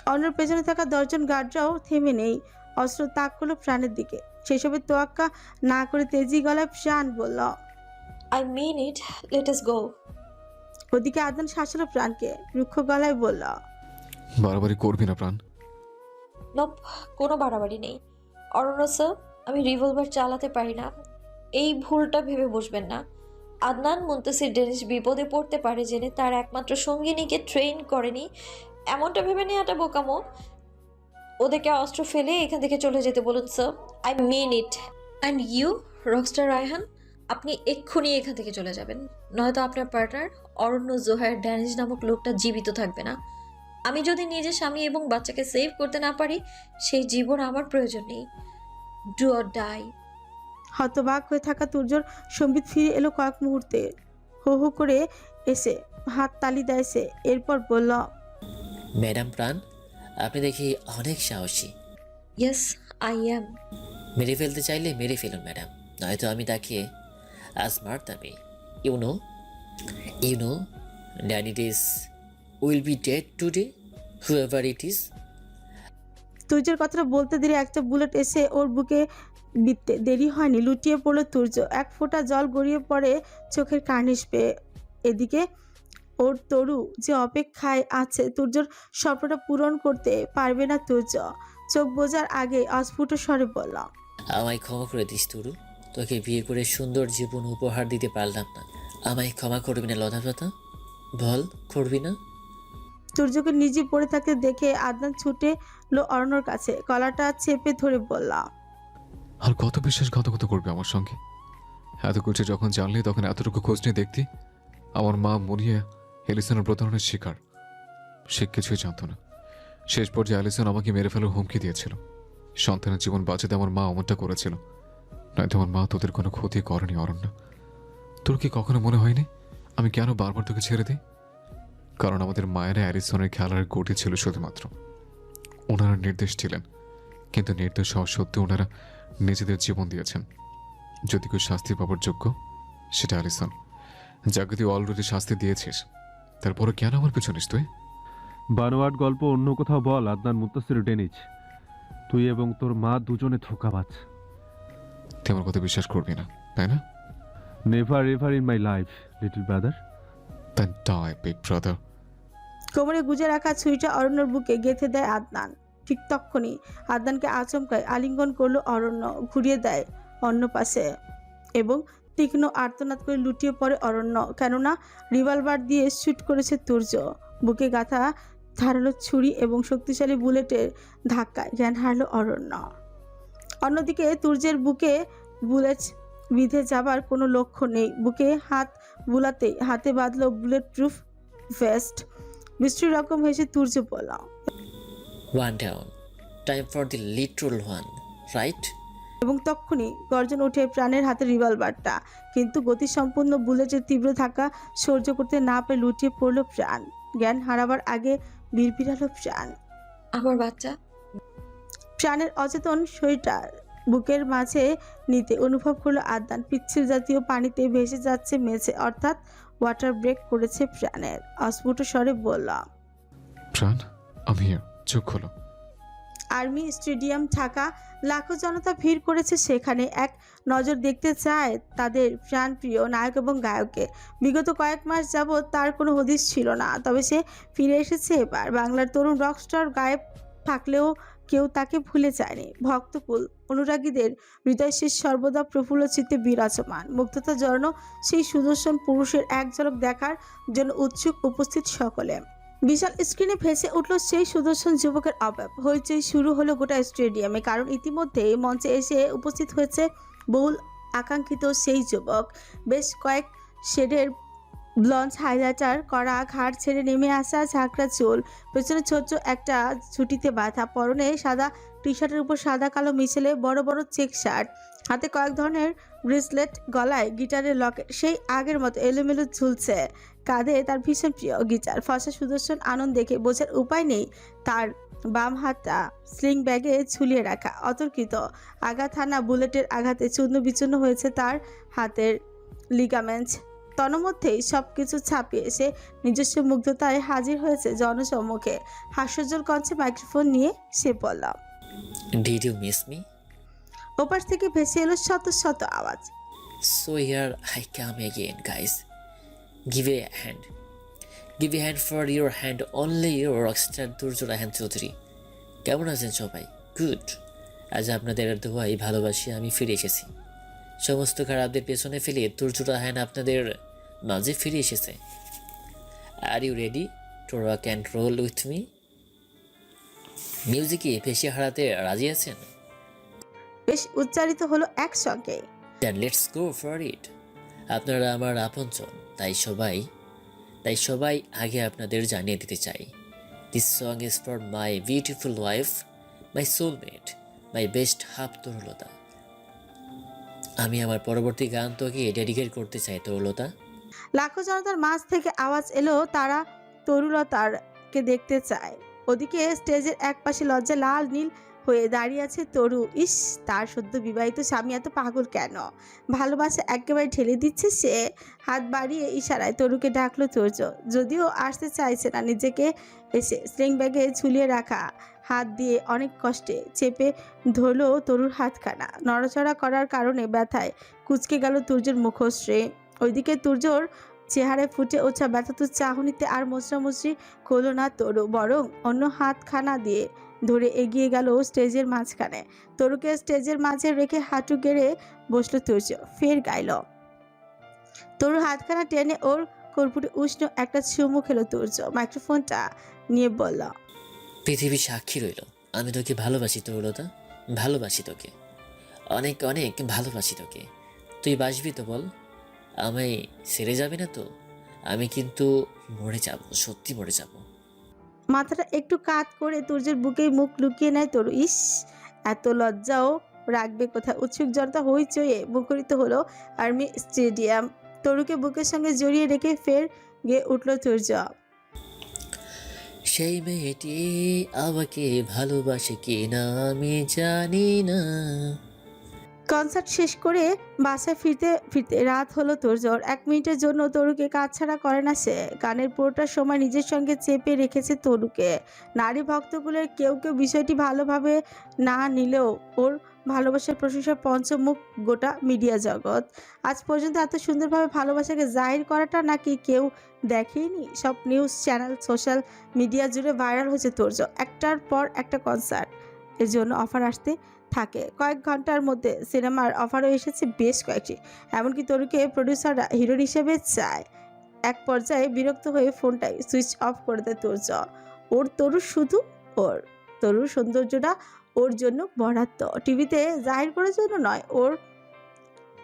অরণ্যর পেছনে থাকা 10 জন গার্ডরাও থেমে নেই, অস্ত্র তাক করলো প্রাণের দিকে। সেসবের তোয়াক্কা না করে তেজি গলায় প্রাণ বলল, I mean it, let us গো। ওদিকে আদনান শাসালো প্রাণকে, রুক্ষ গলায় বলল, বাড়াবাড়ি করবি না প্রাণ। নপ, কোনো বাড়াবাড়ি নেই। অরণ্য স্যার, আমি রিভলভার চালাতে পারি না, এই ভুলটা ভেবে বসবেন না। আদনান মুনতাসির ডেনিশ বিপদে পড়তে পারে জেনে তার একমাত্র সঙ্গিনীকে ট্রেন করেনি, এমনটা ভেবে নেওয়াটা বোকামো। ওদেরকে অস্ত্র ফেলে এখান থেকে চলে যেতে বলুন sir. I mean it. And you, rockstar Raihan, আপনি এক্ষুনি এখান থেকে চলে যাবেন, নয়তো আপনার পার্টনার অরণ্য জোহার ড্যানিশ নামক লোকটা জীবিত থাকবে না। আমি যদি নিজের স্বামী এবং বাচ্চাকে সেভ করতে না পারি, সেই জীবন আমার প্রয়োজন নেই। Do or die. হতবাক হয়ে থাকা তুর্যর সম্বিত ফিরে এলো কয়েক মুহূর্তে। হো হো করে এসে হাত তালি দেয় সে, এরপর বলল, ম্যাডাম প্রাণ, আপনি দেখি অনেক সাহসী। Yes, I am. মেরে ফেলতে চাইলে মেরে ফেলুন ম্যাডাম, নয়তো আমি তাকে আজ মারতামই। You know dad it is will be dead today, however it is. তুর্যের কথাটা বলতে দেরি একটা বুলেট এসে ওর বুকে বিঁধতে দেরি হয়নি, লুটিয়ে পড়লো তুর্য। এক ফোঁটা জল গড়িয়ে পড়ে চোখের কার্নিশ পেয়ে। এদিকে ওর তরু যে অপেক্ষায় আছে, তুর্যর স্বপ্নটা পূরণ করতে পারবে না তুর্য। চোখ বোঝার আগে অস্ফুট স্বরে বলল, আমায় ক্ষমা করে দিস তরু, তোকে বিয়ে করে সুন্দর জীবন উপহার দিতে পারলাম না। আমায় ক্ষমা করবি না লতাপাতা? বল, করবি না? তুর্যকে নিজে পড়ে থাকতে দেখে আদনান ছুটে লো অরণ্যর কাছে, গলাটা চেপে ধরে বলল, আর কত বিশ্বাসঘাতকতা করবে আমার সঙ্গে? এত কিছু যখন জানলি তখন এতটুকু খোঁজ নিয়ে দেখতি আমার মা মরিয়া এলিসনের প্রতারণার শিকার। সে কিছুই জানতো না। শেষ পর্যায়ে অ্যালিসন আমাকে মেরে ফেলার হুমকি দিয়েছিল। সন্তানের জীবন বাঁচাতে আমার মা অমনটা করেছিল, নয়তো আমার মা তোদের কোনো ক্ষতি করেনি। অরণ্য, তোর কি কখনো মনে হয়নি আমি কেন বারবার তোকে ছেড়ে দিই? কারণ আমাদের মায়েরা অ্যালিসনের খেলার গতি ছিল শুধুমাত্র। ওনারা নির্দেশ ছিলেন, কিন্তু নির্দেশ হওয়া সত্ত্বেও ওনারা নিজেদের জীবন দিয়েছেন। যদি কেউ শাস্তি পাবার যোগ্য, সেটা অ্যালিসন, যাকে তুই অলরেডি শাস্তি দিয়েছিস। তারপরে কেন আমার পেছনিস তুই? বানোয়াট গল্প অন্য কোথাও বল আদনান মুনতাসির ডেনিশ। তুই এবং তোর মা দুজনে ধোঁকাবাজ। তুই আমার কথা বিশ্বাস করবি না, তাই না? Never ever in my life, little brother. Then die, big brother. কোমরে গুজে রাখা ছুরিটা অরণ্যর বুকে গেঁথে দেয় আদনান। ঠিক তক্ষুনি আদনানকে আচমকায় আলিঙ্গন করলো অরণ্য, ঘুরিয়ে দেয় অন্য পাশে এবং তীক্ষ্ণ আর্তনাদ করে লুটিয়ে পড়ে অরণ্য। কেননা রিভলভার দিয়ে শুট করেছে তুর্য। বুকে গাঁথা ধারালো ছুরি এবং শক্তিশালী বুলেটের ধাক্কায় জ্ঞান হারলো অরণ্য। অন্যদিকে তুর্যের বুকে বুলেট বিঁধে যাবার কোনো লক্ষ্য নেই। বুকে হাত বুলাতেই হাতে বাঁধলো বুলেট প্রুফ ভেস্ট। মিষ্টি রকম হেসে তুর্য বলল, one down, time for the literal one, right? এবং তক্ষুনি গর্জন ওঠে প্রাণের হাতে রিভলভারটা। কিন্তু গতিসম্পন্ন বুলেটের তীব্র ধাক্কা সহ্য করতে না পেরে লুটিয়ে পড়ল প্রাণ। জ্ঞান হারাবার আগে বিড়বিড়ালো প্রাণ। আমার বাচ্চা। প্রাণের অচেতন শরীরটা বুকের মাঝে নিতে অনুভব করলো আদনান পিচ্ছিল জাতীয় পানিতে ভেসে যাচ্ছে মেঝে, অর্থাৎ ওয়াটার ব্রেক করেছে প্রাণের। অস্ফুট স্বরে বলল, প্রাণ, আমি হিয়ার, চোখ খোলো। আর্মি স্টেডিয়াম থাকা লাখো জনতা ভিড় করেছে সেখানে। এক নজর দেখতে চায় তাদের প্রাণপ্রিয় নায়ক এবং গায়ককে। বিগত কয়েক মাস যাবৎ তার কোনো হদিস ছিল না, তবে সে ফিরে এসেছে এবার। বাংলার তরুণ রকস্টার গায়ক থাকলেও কেউ তাকে ভুলে যায়নি। ভক্তকুল অনুরাগীদের হৃদয়শীষ সর্বদা প্রফুল্ল চিত্তে বিরাজমান। মুগ্ধতা জড়ানো সেই সুদর্শন পুরুষের এক ঝলক দেখার জন্য উৎসুক উপস্থিত সকলে। বিশাল স্ক্রিনে ভেসে উঠল সেই সুদর্শন যুবকের অবয়ব। হইচই শুরু হলো গোটা স্টেডিয়ামে, কারণ ইতিমধ্যেই মঞ্চে এসে উপস্থিত হয়েছে বহুল আকাঙ্ক্ষিত সেই যুবক। বেশ কয়েক শেডের ব্লঞ্চ হাইলাইটার করা, ঘাড় ছেড়ে নেমে আসা ঝাঁকড়া চুল, পেছনে ছোট্ট একটা ছুটিতে বাঁধা, পরনে সাদা টি শার্টের উপর সাদা কালো মিশেলে বড় বড় চেক শার্ট, হাতে কয়েক ধরনের ব্রেসলেট, গলায় গিটারের লকেট সেই আগের মতো এলোমেলো ঝুলছে। কাঁধে তার ভীষণ প্রিয় গিটার। ফর্সা সুদর্শন আনন্দ দেখে বোঝার উপায় নেই তার বাম হাতটা স্লিং ব্যাগে ঝুলিয়ে রাখা। অতর্কিত আঘাত হানা বুলেটের আঘাতে চূর্ণ বিচূর্ণ হয়েছে তার হাতের লিগামেন্ট। তন্মধ্যেই সব কিছু ছাপিয়ে সে নিজস্ব মুগ্ধতায় হাজির হয়েছে জনসম্মুখে। হাস্যজ্জ্বল কণ্ঠে মাইক্রোফোন নিয়ে সে বলল। Did you miss me? ওপাশ থেকে ভেসে এলো শত শত আওয়াজ। So here I come again, guys. Give a hand. Give a hand for your hand only your rockstar Turjo Raihan Chowdhury. কেমন আছেন সবাই? গুড। আজ আপনাদের দোয়াই ভালোবাসি আমি ফিরে এসেছি। সমস্ত খারাপদের পেছনে ফেলে তুর্য রায়হান আপনাদের মাঝে ফিরে এসেছে। Are you ready to rock and roll with me? মিউজিকে ভেসে হারাতে রাজি আছেন? বেশ উচ্চারিত হলো একসঙ্গে। Then let's go for it. আপনারা আমার আপনজন, তাই সবাই আগে আপনাদের জানিয়ে দিতে চাই, this song is for my beautiful wife, my soulmate, my best half Tarulata. আমি আমার পরবর্তী গান তোকে ডেডিকেট করতে চাই তরুলতা। লাখো জনতার মাঝ থেকে আওয়াজ এলো, তারা তরুলতারকে দেখতে চায়। ওদিকে স্টেজের এক পাশে লজ্জা লাল নীল হয়ে দাঁড়িয়ে আছে তরু। ইস, তার সদ্য বিবাহিত স্বামী এত পাগল কেন? ভালোবাসা একেবারে ঠেলে দিচ্ছে সে। হাত বাড়িয়ে ইশারায় তরুকে ডাকলো তুর্য। যদিও আসতে চাইছে না, নিজেকে এসে স্লিং ব্যাগে ঝুলিয়ে রাখা হাত দিয়ে অনেক কষ্টে চেপে ধরলো তরুর হাতখানা। নড়াচড়া করার কারণে ব্যথায় কুঁচকে গেল তুর্যের মুখশ্রী। ওইদিকে তুর্যর চেহারায় ফুটে ওঠা ব্যথাতুর চাহনিতে আর মোচড়ামুচড়ি করল না তরু, বরং অন্য হাতখানা দিয়ে ধরে এগিয়ে গেল স্টেজের মাঝখানে। তরুকে স্টেজের মাঝে রেখে হাঁটু গেড়ে বসলো তুর্য। ফের গাইল। তরুর হাতখানা টেনে ওর কর্পূরে উষ্ণ একটা চুমু খেলো তুর্য। মাইক্রোফোনটা নিয়ে বলল, পৃথিবী সাক্ষী রইল, আমি তোকে ভালোবাসি তরুলতা, ভালোবাসি তোকে, অনেক অনেক ভালোবাসি তোকে। তুই বাসবি তো বল? আমায় ছেড়ে যাবি না তো? আমি কিন্তু মরে যাব, সত্যি মরে যাব। মাথাটা একটু কাত করে তুর্যের বুকেই মুখ লুকিয়ে নেয় তরু। ইস, এত লজ্জাও রাখবে কোথায়? উৎসুক জনতা হইচইয়ে মুখরিত হলো আর্মি স্টেডিয়াম। তরুকে বুকের সঙ্গে জড়িয়ে রেখে ফের গেয়ে উঠল তুর্য। সেই মেয়েটি আমাকে ভালোবাসে কি না আমি জানি না। কনসার্ট শেষ করে বাসায় ফিরতে ফিরতে রাত হলো তুর্যর। 1 মিনিটের জন্য তরুকে কাছছাড়া করে না সে। গানের পুরোটা সময় নিজের সঙ্গে চেপে রেখেছে তরুকে। নারী ভক্তগুলোর কেউ কেউ বিষয়টি ভালোভাবে না নিলেও ওর ভালোবাসার প্রশংসা পঞ্চমুখ গোটা মিডিয়া জগৎ। আজ পর্যন্ত এত সুন্দরভাবে ভালোবাসাকে জাহির করাটা নাকি কেউ দেখেনি। সব নিউজ চ্যানেল, সোশ্যাল মিডিয়া জুড়ে ভাইরাল হয়েছে তুর্য। একটার পর একটা কনসার্ট, এর জন্য অফার আসতে থাকে। কয়েক ঘন্টার মধ্যে সিনেমার অফারও এসেছে বেশ কয়েকটি। এমনকি তরুকে প্রডিউসাররা হিরো হিসেবে চায়। এক পর্যায়ে বিরক্ত হয়ে ফোনটাই সুইচ অফ করে দেয় তুর্য। ওর তরু শুধু ওর। তরুর সৌন্দর্যটা ওর জন্য বরাদ্দ, টিভিতে জাহির করার জন্য নয় ওর।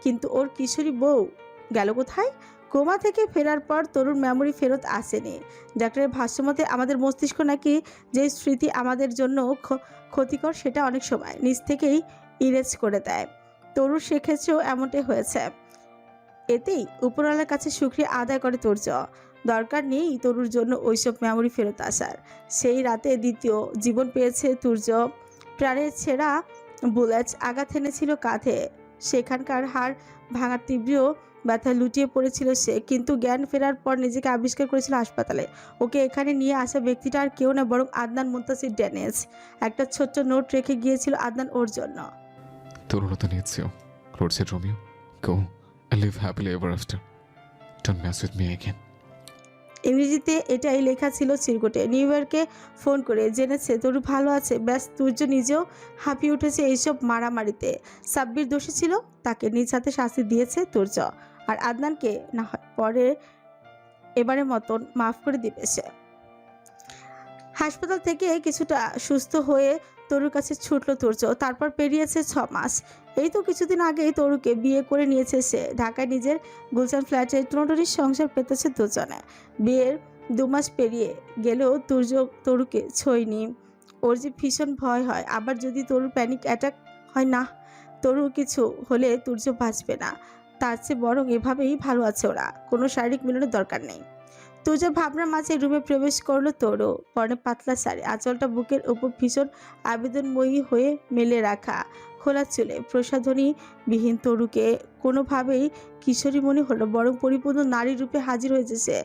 কিন্তু ওর কিশোরী বউ গেল কোথায়? কোমা থেকে ফেরার পর তরুর মেমোরি ফেরত আসেনি। ডাক্তারের ভাষ্যমতে আমাদের মস্তিষ্ক নাকি যে স্মৃতি আমাদের জন্য ক্ষতিকর সেটা অনেক সময় নিজ থেকেই ইরেজ করে দেয়। তরুর সেক্ষেত্রেও এমনটাই হয়েছে। এতেই উপরওয়ালার কাছে শুকরিয়া আদায় করে তুর্য। দরকার নেই তরুর জন্য ওইসব মেমোরি ফেরত আসার। সেই রাতে দ্বিতীয় জীবন পেয়েছে তুর্য। প্রাণের ছেঁড়া বুলেট আঘাত এনেছিল কাঁধে। সেখানকার হাড় ভাঙার তীব্র ব্যথা লুটিয়ে পড়েছিল সে। কিন্তু জ্ঞান ফেরার পর নিজেকে আবিষ্কার করেছিল হাসপাতালে। ওকে এখানে নিয়ে আসা ব্যক্তিটা আর কেউ না, বরং আদনান মুনতাসির ড্যানেজ। একটা ছোট্ট নোট রেখে গিয়েছিল আদনান ওর জন্য। তরুলতা needs you. Claude said, Romeo, go and live happily ever after. Don't mess with me again. ইংরেজিতে এটাই লেখা ছিল চিরকুটে। নিউ ইয়র্কে ফোন করে জেনেছে তরু ভালো আছে। ব্যাস, তুর্য নিজেও হাঁপিয়ে উঠেছে এইসব মারামারিতে। সাব্বির দোষী ছিল, তাকে নিজ হাতে শাস্তি দিয়েছে তুর্য। আর আদনানকে না হয় পরে এবারের মতন মাফ করে দিবে সে। হাসপাতাল থেকে কিছুটা সুস্থ হয়ে তরুর কাছে ছুটলো তুর্য। তারপর পেরিয়েছে 6 মাস। এই তো কিছুদিন আগেই তরুকে বিয়ে করে নিয়েছে সে। ঢাকায় নিজের গুলশান ফ্ল্যাটে টুনটুনির সংসার পেতেছে দুজনে। বিয়ের 2 মাস পেরিয়ে গেলেও তরুকে ছোঁয়নি। ওর যে ভীষণ ভয় হয়। আবার যদি তরুর প্যানিক অ্যাটাক হয়, না তরুর কিছু হলে তুর্য বাঁচবে না। তার চেয়ে বরং এভাবেই ভালো আছে ওরা, কোনো শারীরিক মিলনের দরকার নেই। তুর্যর ভাবনার মাঝে রুমে প্রবেশ করলো তরু। পরনে পাতলা শাড়ি, আঁচলটা বুকের উপর ভীষণ আবেদনময়ী হয়ে মেলে রাখা, খোলা চুলে প্রসাধনী বিহীন তরুকে কোনোভাবেই কিশোরী মনে হলো, বরং পরিপূর্ণ নারী রূপে হাজির হয়েছে সে।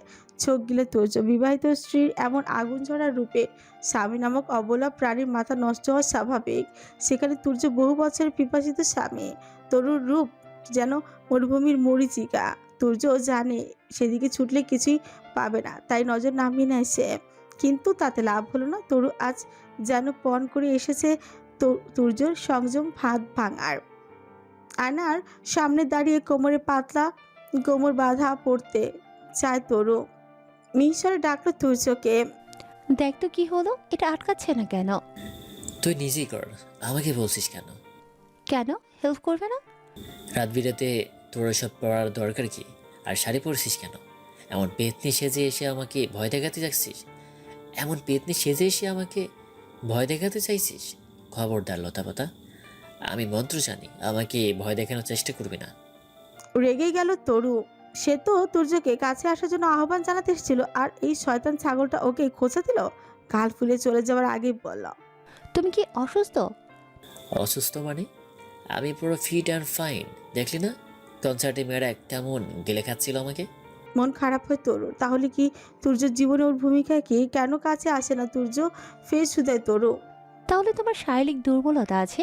চোখ গিলে তুর্য বিবাহিত স্ত্রীর এমন আগুন ঝরা রূপে স্বামী নামক অবলা প্রাণীর মাথা নষ্ট হওয়া স্বাভাবিক। সেখানে তুর্য বহু বছরের পিপাসিত স্বামী। তরুর রূপ যেন মরুভূমির মরীচিকা। তুর্য জানে সেদিকে ছুটলে কিছুই পাবে না, তাই নজর নামিয়ে নেয় সে। কিন্তু তাতে লাভ হলো না। তরু আজ যেন পণ করে এসেছে তুর্যর সংযম ভাত ভাঙার। আয়নার সামনে দাঁড়িয়ে কোমরে পাতলা কোমর বাঁধা পড়তে চায় তরু। মিহিসরে ডাকলো তুর্যকে। দেখ তো কি হলো, এটা আটকাচ্ছে না কেন? তুই নিজেই কর, আমাকে বলছিস কেন? কেন হেল্প করবে না? রাত বিরাতে তোর সব পড়ার দরকার কি? আর শাড়ি পরছিস কেন? এমন পেতনি সেজে এসে আমাকে ভয় দেখাতে চাইছিস? এমন পেতনি সেজে এসে আমাকে ভয় দেখাতে চাইছিস? খবরদার লতাপাতা, আমি মন্ত্র জানি, আমাকে ভয় দেখানোর চেষ্টা করবি না। রেগে গেল তরু। সে তো তুর্যকে কাছে আসার জন্য আহ্বান জানাতে এসেছিল, আর এই শয়তান ছাগলটা ওকে খোঁচা দিল। গাল ফুলে চলে যাওয়ার আগেই বলল, তুমি কি অসুস্থ? অসুস্থ মানে? আমি পুরো ফিট অ্যান্ড ফাইন, দেখলি না? কনসার্টে মেয়েরা কেমন গেলে খাচ্ছিল আমাকে। মন খারাপ হয় তরু। তাহলে কি তুর্যর জীবনে ওর ভূমিকা কি? কেন কাছে আসে না তুর্য? ফের শুধায় তরু। তাহলে তোমার শারীরিক দুর্বলতা আছে।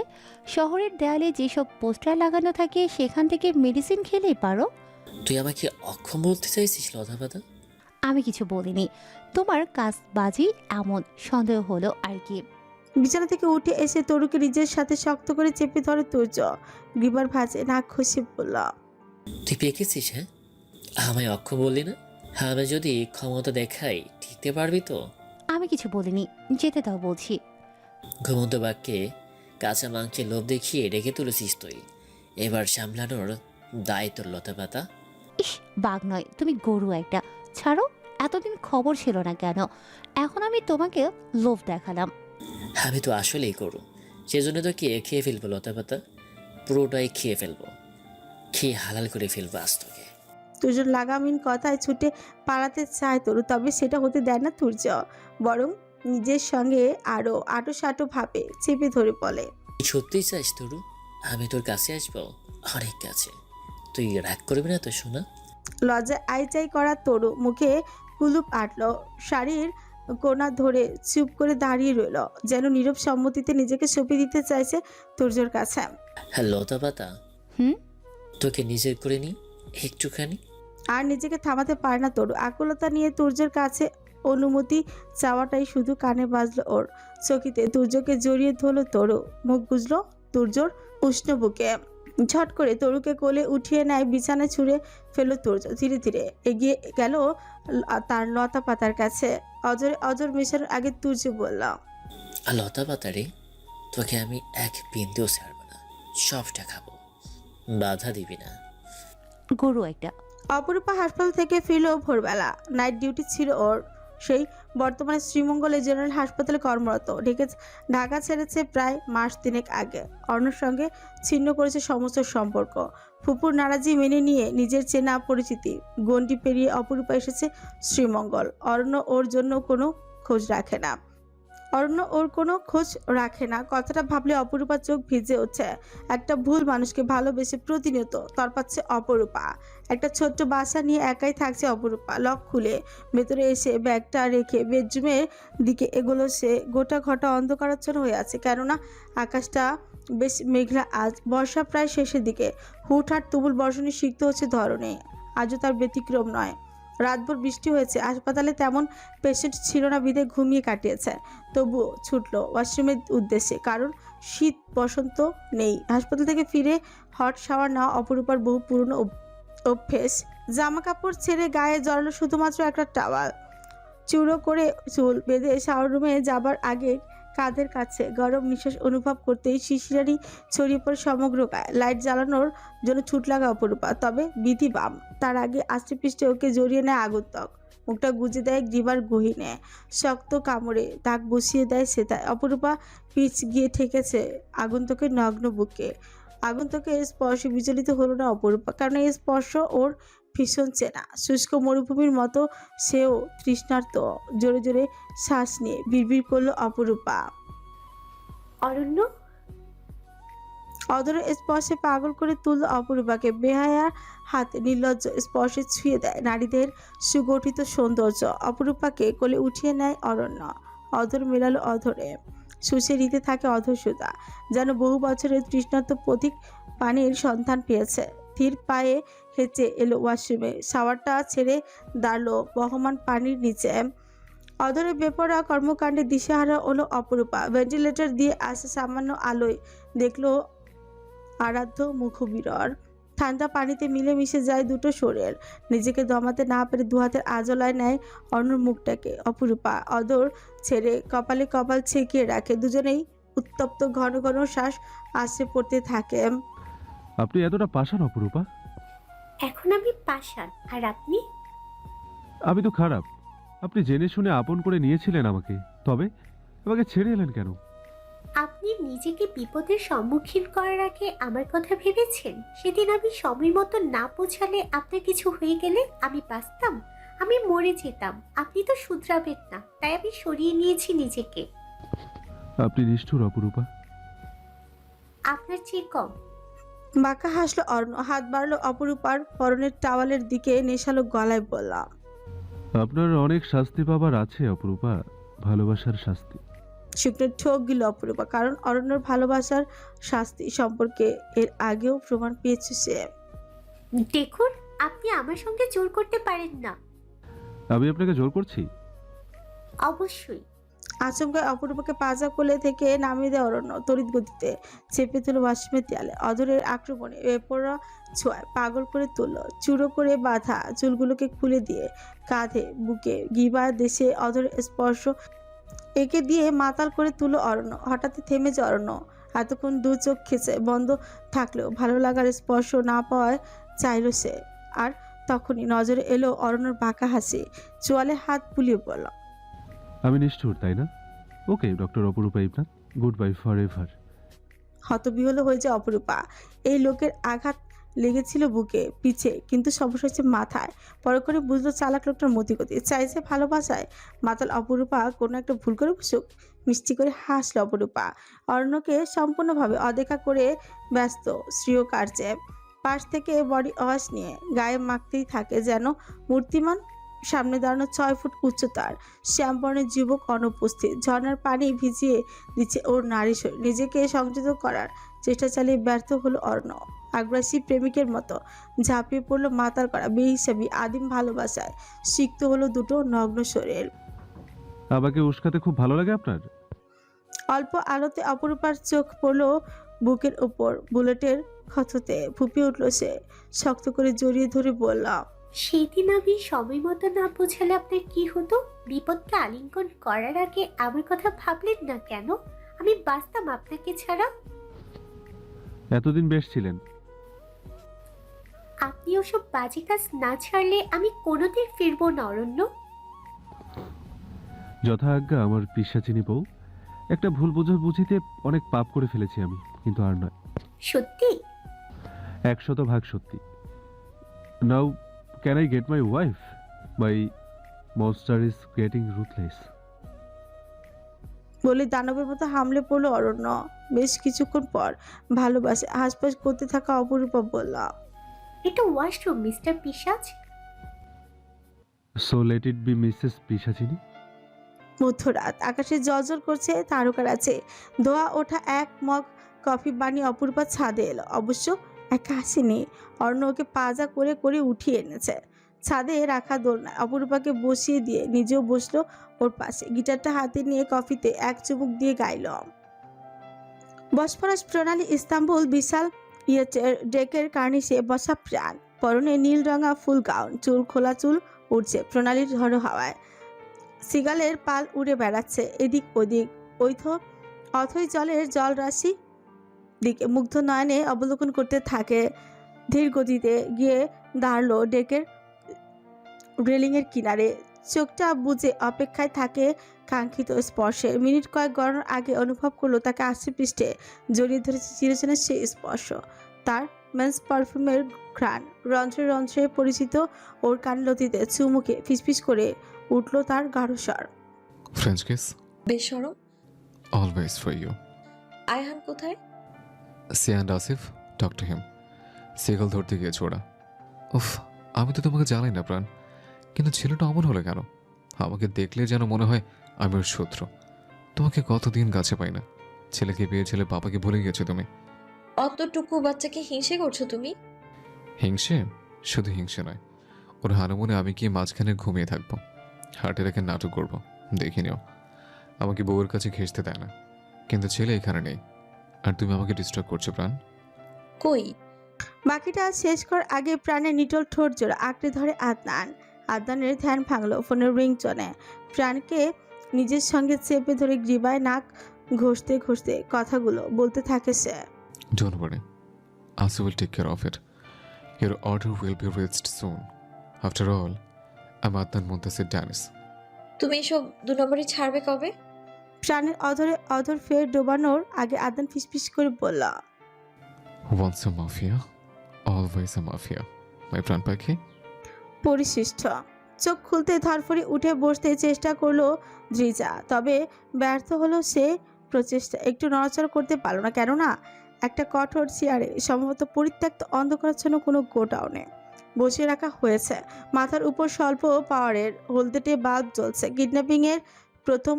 শহরের দেয়ালে যেসব পোস্টার লাগানো থাকে সেখান থেকে মেডিসিন খেলেই পারো। তুই আমাকে অক্ষম বলতে চাইছিস লতাপাতা? আমি কিছু বলিনি, তোমার কাজ বাজি এমন সন্দেহ হলো আর কি। বিছানা থেকে উঠে এসে তরুকে নিজের সাথে শক্ত করে চেপে ধরে তুর্য। গ্রীবার ভাঁজে নাক খসে বলল, তুই পেকেছিস? হ্যাঁ, আমায় অক্ষম বললি না? হ্যাঁ, আমি যদি ক্ষমতা দেখাই টিকতে পারবি তো? আমি কিছু বলিনি, যেতে দাও বলছি। ঘুমন্ত বাক্যে কাঁচা মাংসের লোভ দেখিয়ে রেখে তুলেছিস তুই। এবার সামলানোর দায় তোর লতাপাতা। ইস, বাঘ নয় তুমি গরু একটা। ছাড়ো, এতদিন খবর ছিল না কেন? এখন আমি তোমাকে লোভ দেখালাম। আমি তো আসলেই করু, সেজন্য তো খেয়ে ফেলবো লতাপাতা, পুরোটাই খেয়ে ফেলবো, খেয়ে হালাল করে ফেলবো আজ তোকে। তুর্যর লাগামহীন কথায় ছুটে পালাতে চায় তরু, তবে সেটা হতে দেয় না তুর্য। বরং নিজের সঙ্গে আরো আটো ভাবে চেপে ধরে বলে, সত্যিই চাইস তরু? আমি তোর কাছে আসবো, অনেক কাছে। তুই রাগ করবি না তো শোনা? লজ্জায় আইচাই করা তরু মুখে কুলুপ আটলো। শাড়ির কোনা ধরে চুপ করে দাঁড়িয়ে রইল, যেন নীরব সম্মতিতে নিজেকে সঁপে দিতে চাইছে তুর্যর কাছে। হ্যাঁ লতাপাতা, হুম, তোকে নিজের করে নি একটুখানি। আর নিজেকে থামাতে পারে না তরু। আকুলতা নিয়ে তুর্যের কাছে অনুমতি চাওয়াটাই শুধু কানে বাজলো ওর। চকিতে তুর্যকে জড়িয়ে ধরলো তরু। মুখ বুঝলো তুর্যর উষ্ণ বুকে। ঝট করে তরুকে কোলে উঠিয়ে নেয়, বিছানায় ছুঁড়ে ফেললো তুর্য। ধীরে ধীরে এগিয়ে গেল তার লতা পাতার কাছে। অজর মেশানোর আগে তুর্য বলল, আর লতাপাতা রে, তোকে আমি এক বিন্দুও ছাড়বো না, সবটা খাবো, বাধা দিবি না। গরু একটা। অপরূপা হাসপাতাল থেকে ফিরল ভোরবেলা। নাইট ডিউটি ছিল ওর। সেই বর্তমানে শ্রীমঙ্গলে জেনারেল হাসপাতালে কর্মরত। ঢাকা ছেড়েছে প্রায় মাস 3 আগে। অর্ণর সঙ্গে ছিন্ন করেছে সমস্ত সম্পর্ক। ফুপুর নারাজি মেনে নিয়ে নিজের চেনা পরিচিতি গণ্ডি পেরিয়ে অপরূপা এসেছে শ্রীমঙ্গল। অরণ্য ওর জন্য কোনো খোঁজ রাখে না। কথাটা ভাবলে অপরূপার চোখ ভিজে উঠছে। একটা ভুল মানুষকে ভালোবেসে প্রতিনিয়ত তরপাচ্ছে অপরূপা। একটা ছোট্ট বাসা নিয়ে একাই থাকছে অপরূপা। লক খুলে ভেতরে এসে ব্যাগটা রেখে বেডরুমের দিকে এগোলো সে। গোটা ঘটা অন্ধকারাচ্ছন্ন হয়ে আছে, কেননা আকাশটা বেশ মেঘলা আজ। বর্ষা প্রায় শেষের দিকে। হুটহাট তুমুল বর্ষণে সিক্ত হচ্ছে ধরনে। আজও তার ব্যতিক্রম নয়। রাতভর বৃষ্টি হয়েছে। হাসপাতালে তেমন পেশেন্ট ছিল না বিধে ঘুমিয়ে কাটিয়েছে। তবুও ছুটলো ওয়াশরুমের উদ্দেশ্যে, কারণ শীত বসন্ত নেই। হাসপাতাল থেকে ফিরে হট শাওয়ার নেওয়া অপরূপার বহু পুরনো অভ্যেস। জামা কাপড় ছেড়ে গায়ে জড়ালো শুধুমাত্র একটা টাওয়াল। চুড়ো করে চুল বেঁধে শাওয়ার রুমে যাবার আগে কাঁধের কাছে গরম নিঃশ্বাস অনুভব করতেই শিশিরানি ছড়িয়ে পড়ে সমগ্র গায়ে। লাইট জ্বালানোর জন্য ছুট লাগা অপরূপা, তবে বিধি বাম। তার আগে আষ্টে পৃষ্ঠে ওকে জড়িয়ে নেয় আগন্তুক। মুখটা গুজে দেয় গ্রীবার গহীনে, শক্ত কামড়ে দাগ বসিয়ে দেয় সেটায়। অপরূপা পিচ গিয়ে ঠেকেছে আগন্তুকের নগ্ন বুকে। আগন্তুকের স্পর্শে বিচলিত হলো না অপরূপা, কারণ এই স্পর্শ ওর ভীষণ চেনা। শুষ্ক মরুভূমির মতো সেও তৃষ্ণার্ত। জোরে জোরে শ্বাস নিয়ে বিড়বিড় করলো অপরূপা। অরণ্য, অদরের স্পর্শে পাগল করে তুলল অপরূপাকে। বেহায়ার হাতে নির্লজ্জ স্পর্শে ছুঁয়ে দেয় নারীদের সুগঠিত সৌন্দর্য। অপরূপাকে কোলে উঠিয়ে নেয় অরণ্য। অধর মেলালো অধরে, শুষে নিতে থাকে অধর সুধা, যেন বহু বছরের তৃষ্ণার্ত পথিক পানির সন্ধান পেয়েছে। ধীর পায়ে হেঁচে এলো ওয়াশরুমে, শাওয়ারটা ছেড়ে দাঁড়ালো বহমান পানির নিচে। অদরের বেপরোয়া কর্মকাণ্ডে দিশেহারা হলো অপরূপা। ভেন্টিলেটর দিয়ে আসা সামান্য আলোয় দেখলো আরাধ্য মুখবিরর। ঠান্ডা পানিতে মিলেমিশে যায় দুটো শরীর। নিজেকে দমাতে না পেরে দুহাতের আজলায় নেয় অন্যর মুখটাকে। অপরূপা অদর ছেড়ে কপালে কপাল ছেঁকিয়ে রাখে। দুজনেই উত্তপ্ত, ঘন ঘন শ্বাস আসে পড়তে থাকে। আপনি এতটা পাষাণ অপরূপা? এখন আমি পাষাণ, আর আপনি? আমি তো খারাপ। আপনি জেনে শুনে আপন করে নিয়েছিলেন আমাকে, তবে আমাকে ছেড়ে এলেন কেন? আপনি নিজেকে বিপদের সম্মুখীন করার আগে আমার কথা ভেবেছেন? সেদিন আমি সময় মতো না পৌঁছালে আপনার কিছু হয়ে গেলে আমি বাঁচতাম? আমি মরে যেতাম। আপনি তো শুধরাবেন না, তাই আমি সরিয়ে নিয়েছি নিজেকে। আপনি নিষ্ঠুর অপরূপা। আপনার চেয়ে কম। বাঁকা হাসলো অর্ণ, হাত বাড়লো অপরূপার পরনের টাওয়ালের দিকে, নেশালো গলায় বললাম। আপনার অনেক শাস্তি পাবার আছে অপরূপা, ভালোবাসার শাস্তি। শুকনো ঠোক গিল অপরূপা, কারণ অরণ্যর ভালোবাসার শাস্তি সম্পর্কে এর আগেও প্রমাণ পেয়েছে সে। দেখুন, আপনি আমার সঙ্গে জোর করতে পারেন না। আমি আপনাকে জোর করছি? অবশ্যই। আচমকায় অপরূপাকে পাজা কোলে থেকে নামিয়ে দেয় অরণ্য। তড়িৎ গতিতে চেপে তুলো ওয়াশরুমের দেয়ালে। অদরের আক্রমণে বেপরোয়া ছোঁয়ায় পাগল করে তুলল। চূড়ো করে বাঁধা চুলগুলোকে খুলে দিয়ে কাঁধে বুকে গিবা দেশে অদরের স্পর্শ একে দিয়ে মাতাল করে তুলো অরণ্য। হঠাৎ থেমে যায় অরণ্য। এতক্ষণ দু চোখ খেছে বন্ধ থাকলেও ভালো লাগার স্পর্শ না পাওয়ায় চাইল সে। আর তখনই নজরে এলো অরণ্যর বাঁকা হাসি। চোয়ালে হাত বুলিয়ে বলল, আমি নিষ্ঠুর, তাই না? ওকে ডক্টর অপরূপা ইবনা, গুড বাই ফর এভার। হতবিহ্বল হয়ে যায় অপরূপা। এই লোকের আঘাত লেগেছিল বুকে, পিছে, কিন্তু সমস্যা হচ্ছে মাথায়। পরক্ষণে বুঝলো চালাক লোকটার মতিগতি। চাইছে ভালোবাসায় মাতাল অপরূপা কোনো একটা ভুল করে বসুক। মিষ্টি করে হাসল অপরূপা। অরণ্যকে সম্পূর্ণভাবে অদেখা করে ব্যস্ত শ্রীয় কার্যে। পাশ থেকে বডি ওয়াশ নিয়ে গায়ে মাখতেই থাকে যেন মূর্তিমান। সামনে দাঁড়ানো 6 ফুট উচ্চতার শ্যামবর্ণের যুবক অনুপস্থিত। ঝর্ণার পানি ভিজিয়ে দিচ্ছে ওর নারী শরীর। নিজেকে সংযত করার চেষ্টা চালিয়ে ব্যর্থ হলো অর্ণ। আগ্রাসী প্রেমিকের মতো ঝাঁপিয়ে পড়লো মাতাল করা বেহিসাবি আদিম ভালোবাসায়। সিক্ত হলো দুটো নগ্ন শরীর। আমাকে উস্কাতে খুব ভালো লাগে আপনার? অল্প আলোতে অপরূপার চোখ পড়লো বুকের ওপর। বুলেটের ক্ষততে ফুপিয়ে উঠল সে। শক্ত করে জড়িয়ে ধরে বললাম, সেদিন আমি সময় মতো না পৌঁছালে আপনার কি হতো? বিপদকে আলিঙ্গন করার আগে আমার কথা ভাবলেন না কেন? আমি বাঁচতাম আপনাকে ছাড়া। এতদিন বেশ ছিলেন। আপনি ওসব বাজে কাজ না ছাড়লে আমি কোনোদিন ফিরবো না অরণ্য। যথা আজ্ঞা আমার পিশাচিনী বউ। একটা ভুল বুঝিতে অনেক পাপ করে ফেলেছি আমি, কিন্তু আর নয়। সত্যি? 100% সত্যি। Now can I get my wife? My monster is getting ruthless. বলে দানবের মতো হামলে পড়লো অরণ্য। বেশ কিছুক্ষণ পর ভালোবাসে হাসপাস করতে থাকা অপরূপা বলল, এটা ওয়াশরুম মিস্টার পিশাচ। So let it be Mrs পিশাচিনী। মধ্যরাত, আকাশে জলজল করছে তারকার আছে। ধোয়া ওঠা এক মগ কফি বানিয়ে অপরূপা ছাদে এলো। অবশ্য একা আসেনি, অর্ণ ওকে পাজা করে করে উঠিয়ে এনেছে। ছাদে রাখা দোলনায় অপরূপাকে বসিয়ে দিয়ে নিজেও বসলো ওর পাশে। গিটারটা হাতে নিয়ে কফিতে এক চুমুক দিয়ে গাইল। বসফরাস প্রণালী ইস্তাম্বুল বিশাল ডেকের কার্নিশে বসা প্রাণ। পরনে নীল রঙা ফুল গাউন, চুল খোলা, চুল উঠছে প্রণালীর ঝড়ো হাওয়ায়। সিগালের পাল উড়ে বেড়াচ্ছে এদিক ওদিক। অথই জলের জলরাশি দিকে মুগ্ধ নয়নে অবলোকন করতে থাকে। ধীর গতিতে গিয়ে দাঁড়ালো ডেকের রেলিংয়ের কিনারে। চোখটা বুজে অপেক্ষায় থাকে কাঙ্ক্ষিত স্পর্শে। মিনিট কয়েক গণনার আগে অনুভব করলো তাকে আষ্টেপৃষ্ঠে জড়িয়ে ধরেছে চিরচেনা সেই স্পর্শ। তার মেন্স পারফিউমের ঘ্রাণ রন্ধ্রে রন্ধ্রে পরিচিত। ওর কানলতিতে চুমুকে ফিসফিস করে উঠল তার গাঢ় স্বর। ফ্রেঞ্চ কিস বেশরম। Always for you. আয়হান কোথায়? Siya and Asif, talk to him. সেগল ধরতে গিয়েছে ওরা। উফ, আমি তো তোমাকে জানাই না প্রাণ, কিন্তু ছেলেটা অমন হলো কেন? আমাকে দেখলে যেন মনে হয় আমি ওর শত্রু। তোমাকে কতদিন কাছে পাই না। ছেলেকে বিয়ে ছেলে বাবাকে ভুলে গেছো তুমি। অতটুকু বাচ্চাকে হিংসে করছো তুমি? হিংসে? শুধু হিংসে নয়, ওর হানুমনে আমি কি মাঝখানে ঘুমিয়ে থাকবো, হার্টে রেখে নাটক করবো, দেখে নিও। আমাকে বউয়ের কাছে ঘেঁষতে দেয় না, কিন্তু ছেলে এখানে নেই, আর তুমি আমাকে ডিস্টার্ব করছো প্রাণ। কই? বাকিটা শেষ করার আগে প্রাণের নিটল ঠোঁট জোড়া আঁকড়ে ধরে আদনান। আদনানের ধ্যান ভাঙলো ফোনের রিংটনে। প্রাণকে নিজের সঙ্গে চেপে ধরে গ্রীবায় নাক ঘষতে ঘষতে কথাগুলো বলতে থাকে সে। Don't worry, Asu will take care of it. Your order will be reached soon. After all, I'm Adnan Muntasir Danis. তুমি এসব 2 নম্বরই ছাড়বে কবে? প্রাণের অধরে অধর ফের ডোবানোর আগে আদনান ফিসফিস করে বলল, Once a mafia, always a mafia. My প্রাণ পাখি। পরিশিষ্ট। চোখ খুলতে ধরফড়ি উঠে বসতে চেষ্টা করলো দ্রিজা, তবে ব্যর্থ হলো সে প্রচেষ্টা। একটু নড়াচড়া করতে পারলো না, কেননা একটা কঠোর চেয়ারে সম্ভবত পরিত্যক্ত অন্ধকারাচ্ছন্ন কোনো গোডাউনে বসিয়ে রাখা হয়েছে। মাথার উপর স্বল্প পাওয়ারের হলদেটে বাল্ব জ্বলছে। কিডন্যাপিংয়ের প্রথম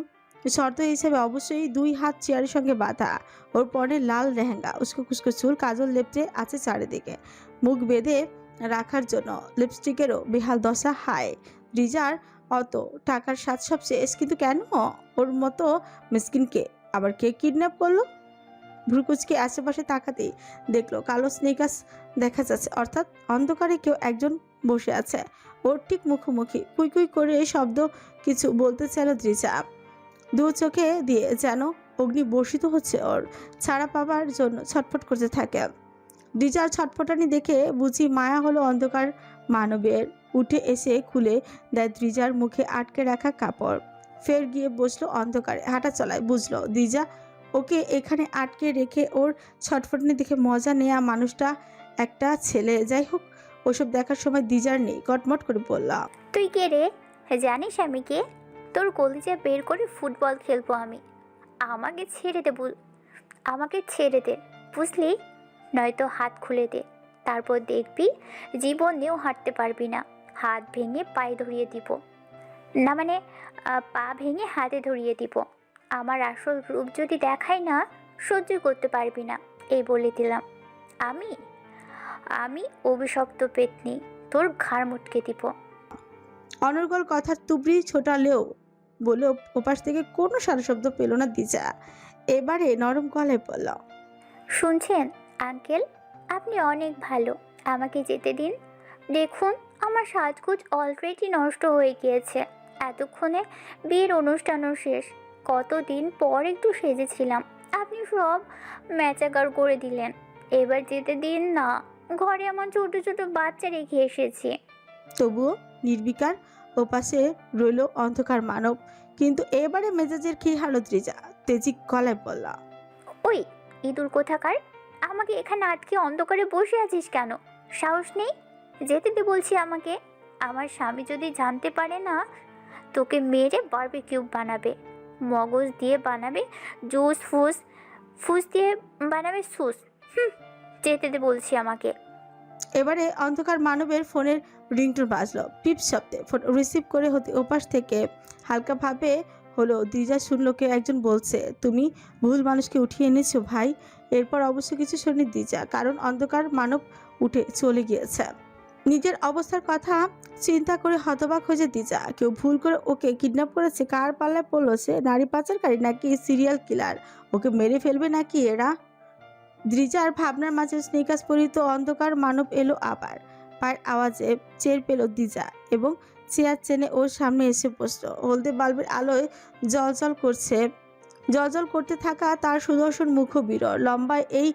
শর্ত হিসেবে অবশ্যই 2 হাত চেয়ারের সঙ্গে বাঁধা। ওর পরে লাল লেহেঙ্গা, উস্কো খুস্কো চুল, কাজল লেপটে আছে চারিদিকে। মুখ বেঁধে রাখার জন্য লিপস্টিকেরও বেহাল দশা। হায়, রিজার অত টাকার স্বাদ সব শেষ, কিন্তু কেন? ওর মতো মিসকিনকে আবার কে কিডন্যাপ করলো? ভ্রুকুচকে আশেপাশে তাকাতেই দেখলো কালো স্নেকাস দেখা যাচ্ছে, অর্থাৎ অন্ধকারে কেউ একজন বসে আছে ওর ঠিক মুখোমুখি। কুই কুই করে শব্দ কিছু বলতে চাইল দ্রিজা। 2 চোখে দিয়ে যেন অগ্নি বর্ষিত হচ্ছে ওর, ছাড়া পাবার জন্য ছটফট করতে থাকে। দ্রিজার ছটফটানি দেখে বুঝি মায়া হলো অন্ধকার মানবের। উঠে এসে খুলে দেয় দ্রিজার মুখে আটকে রাখা কাপড়। ফের গিয়ে বসলো অন্ধকারে। হাঁটা চলায় বুঝলো দ্রিজা ওকে এখানে আটকে রেখে ওর ছটফটানি দেখে মজা নেয়া মানুষটা একটা ছেলে। যাই হোক, ওসব দেখার সময় দ্রিজার নেই। কটমট করে বললাম, তুই কে রে? জানিস আমি কে? তোর কলিজা বের করে ফুটবল খেলবো আমি। আমাকে ছেড়ে দে বুঝলি, নয়তো হাত খুলে দে। তারপর দেখবি জীবনেও হাঁটতে পারবি না। হাত ভেঙে পায়ে ধরিয়ে দিব, না মানে পা ভেঙে হাতে ধরিয়ে দিব। আমার আসল রূপ যদি দেখাই না, সহ্য করতে পারবি না, এই বলে দিলাম। আমি অভিশপ্ত পেতনি, তোর ঘাড় মুটকে দিব। অনর্গল কথার তুবড়ি ছোটালেও বলে ওপাশ থেকে কোনো সারা শব্দ পেল না দ্রিজা। এবারে নরম গলায় বলল, শুনছেন আঙ্কেল, আপনি অনেক ভালো, আমাকে যেতে দিন। দেখুন আমার সাজগোজ অলরেডি নষ্ট হয়ে গিয়েছে। এতক্ষণে বিয়ের অনুষ্ঠানও শেষ। কতদিন পর একটু সেজেছিলাম, আপনি সব ম্যাচাগার করে দিলেন। এবার যেতে দিন না, ঘরে আমার ছোট ছোট বাচ্চা রেখে এসেছি। তবুও নির্বিকার ওপাশে রইল অন্ধকার মানব। কিন্তু এবারে মেজাজের কি হালো দ্রিজা তেজি গলায় বলল, ওই ইঁদুর কোথাকার, আমাকে এখানে আটকে অন্ধকারে বসে আছিস কেন? সাহস নেই? যেতে দে বলছি আমাকে। আমার স্বামী যদি জানতে পারে না, তোকে মেরে বারবিকিউ বানাবে, মগজ দিয়ে বানাবে জুস, ফুস দিয়ে বানাবে সুস। যেতে দে বলছি আমাকে। এবারে অন্ধকার মানবের ফোনের রিংটোন বাজলো পিপ শব্দে। ফোন রিসিভ করে হতে ওপাশ থেকে হালকাভাবে হলো দ্রিজা শুনলো কে একজন বলছে, তুমি ভুল মানুষকে উঠিয়ে এনেছো ভাই। এরপর অবশ্য কিছু শোনেনি দ্রিজা, কারণ অন্ধকার মানব উঠে চলে গিয়েছে। নিজের অবস্থার কথা চিন্তা করে হতবাক হয়েছে দ্রিজা। কেউ ভুল করে ওকে কিডন্যাপ করেছে। কার পাল্লায় পড়লো সে? নারী পাচারকারী নাকি সিরিয়াল কিলার? ওকে মেরে ফেলবে নাকি এরা? দ্রিজার ভাবনার মাঝে স্নেকাস পরিহিত অন্ধকার মানব এলো আবার। পায়ের আওয়াজে চের পেল দ্রিজা এবং চেয়ার চেনে ওর সামনে এসে বসলো। হলদে বাল্বের আলোয় জলজল করতে থাকা তার সুদর্শন মুখও বিরল। লম্বায় এই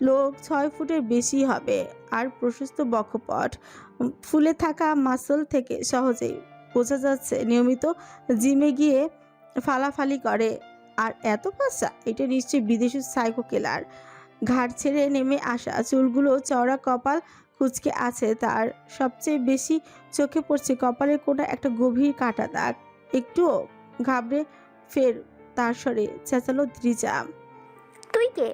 লোক 6 ফুটের বেশি হবে, আর প্রশস্ত বক্ষপট ফুলে থাকা মাসল থেকে সহজেই বোঝা যাচ্ছে নিয়মিত জিমে গিয়ে ফালাফালি করে। আর এত বাচ্চা, এটা নিশ্চয়ই বিদেশি সাইকো কিলার। ঘাট ছেড়ে নেমে আসা চুলগুলো, চওড়া কপাল কুঁচকে আছে তার। সবচেয়ে বেশি চোখে পড়ছে কপালের কোণে একটা গভীর কাটা দাগ। একটুও ঘাবড়ে ফের তার স্বরে চেঁচালো দ্রিজা। তুই কে?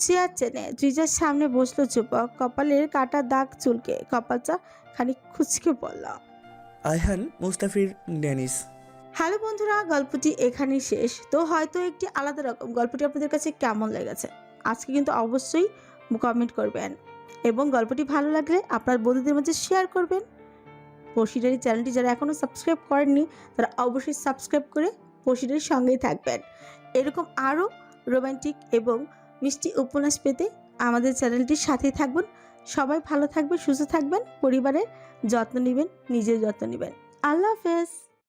চেয়ার টেনে দ্রিজার সামনে বসলো যুবক। কপালের কাটা দাগ চুলকে কপালটা খানিক খুঁচকে বলল, আয়হান মুস্তাফির ডেনিস। হ্যালো বন্ধুরা, গল্পটি এখানেই শেষ। তো হয়তো একটি আলাদা রকম গল্পটি আপনাদের কাছে কেমন লেগেছে আজকে কিন্তু অবশ্যই কমেন্ট করবেন, এবং গল্পটি ভালো লাগলে আপনার বন্ধুদের মাঝে শেয়ার করবেন। পশিডারি চ্যানেলটি যারা এখনও সাবস্ক্রাইব করেননি তারা অবশ্যই সাবস্ক্রাইব করে পশিডারির সঙ্গেই থাকবেন। এরকম আরও রোমান্টিক এবং মিষ্টি উপন্যাস পেতে আমাদের চ্যানেলটির সাথেই থাকবেন। সবাই ভালো থাকবেন, সুস্থ থাকবেন, পরিবারের যত্ন নেবেন, নিজের যত্ন নেবেন। আল্লাহ হাফেজ।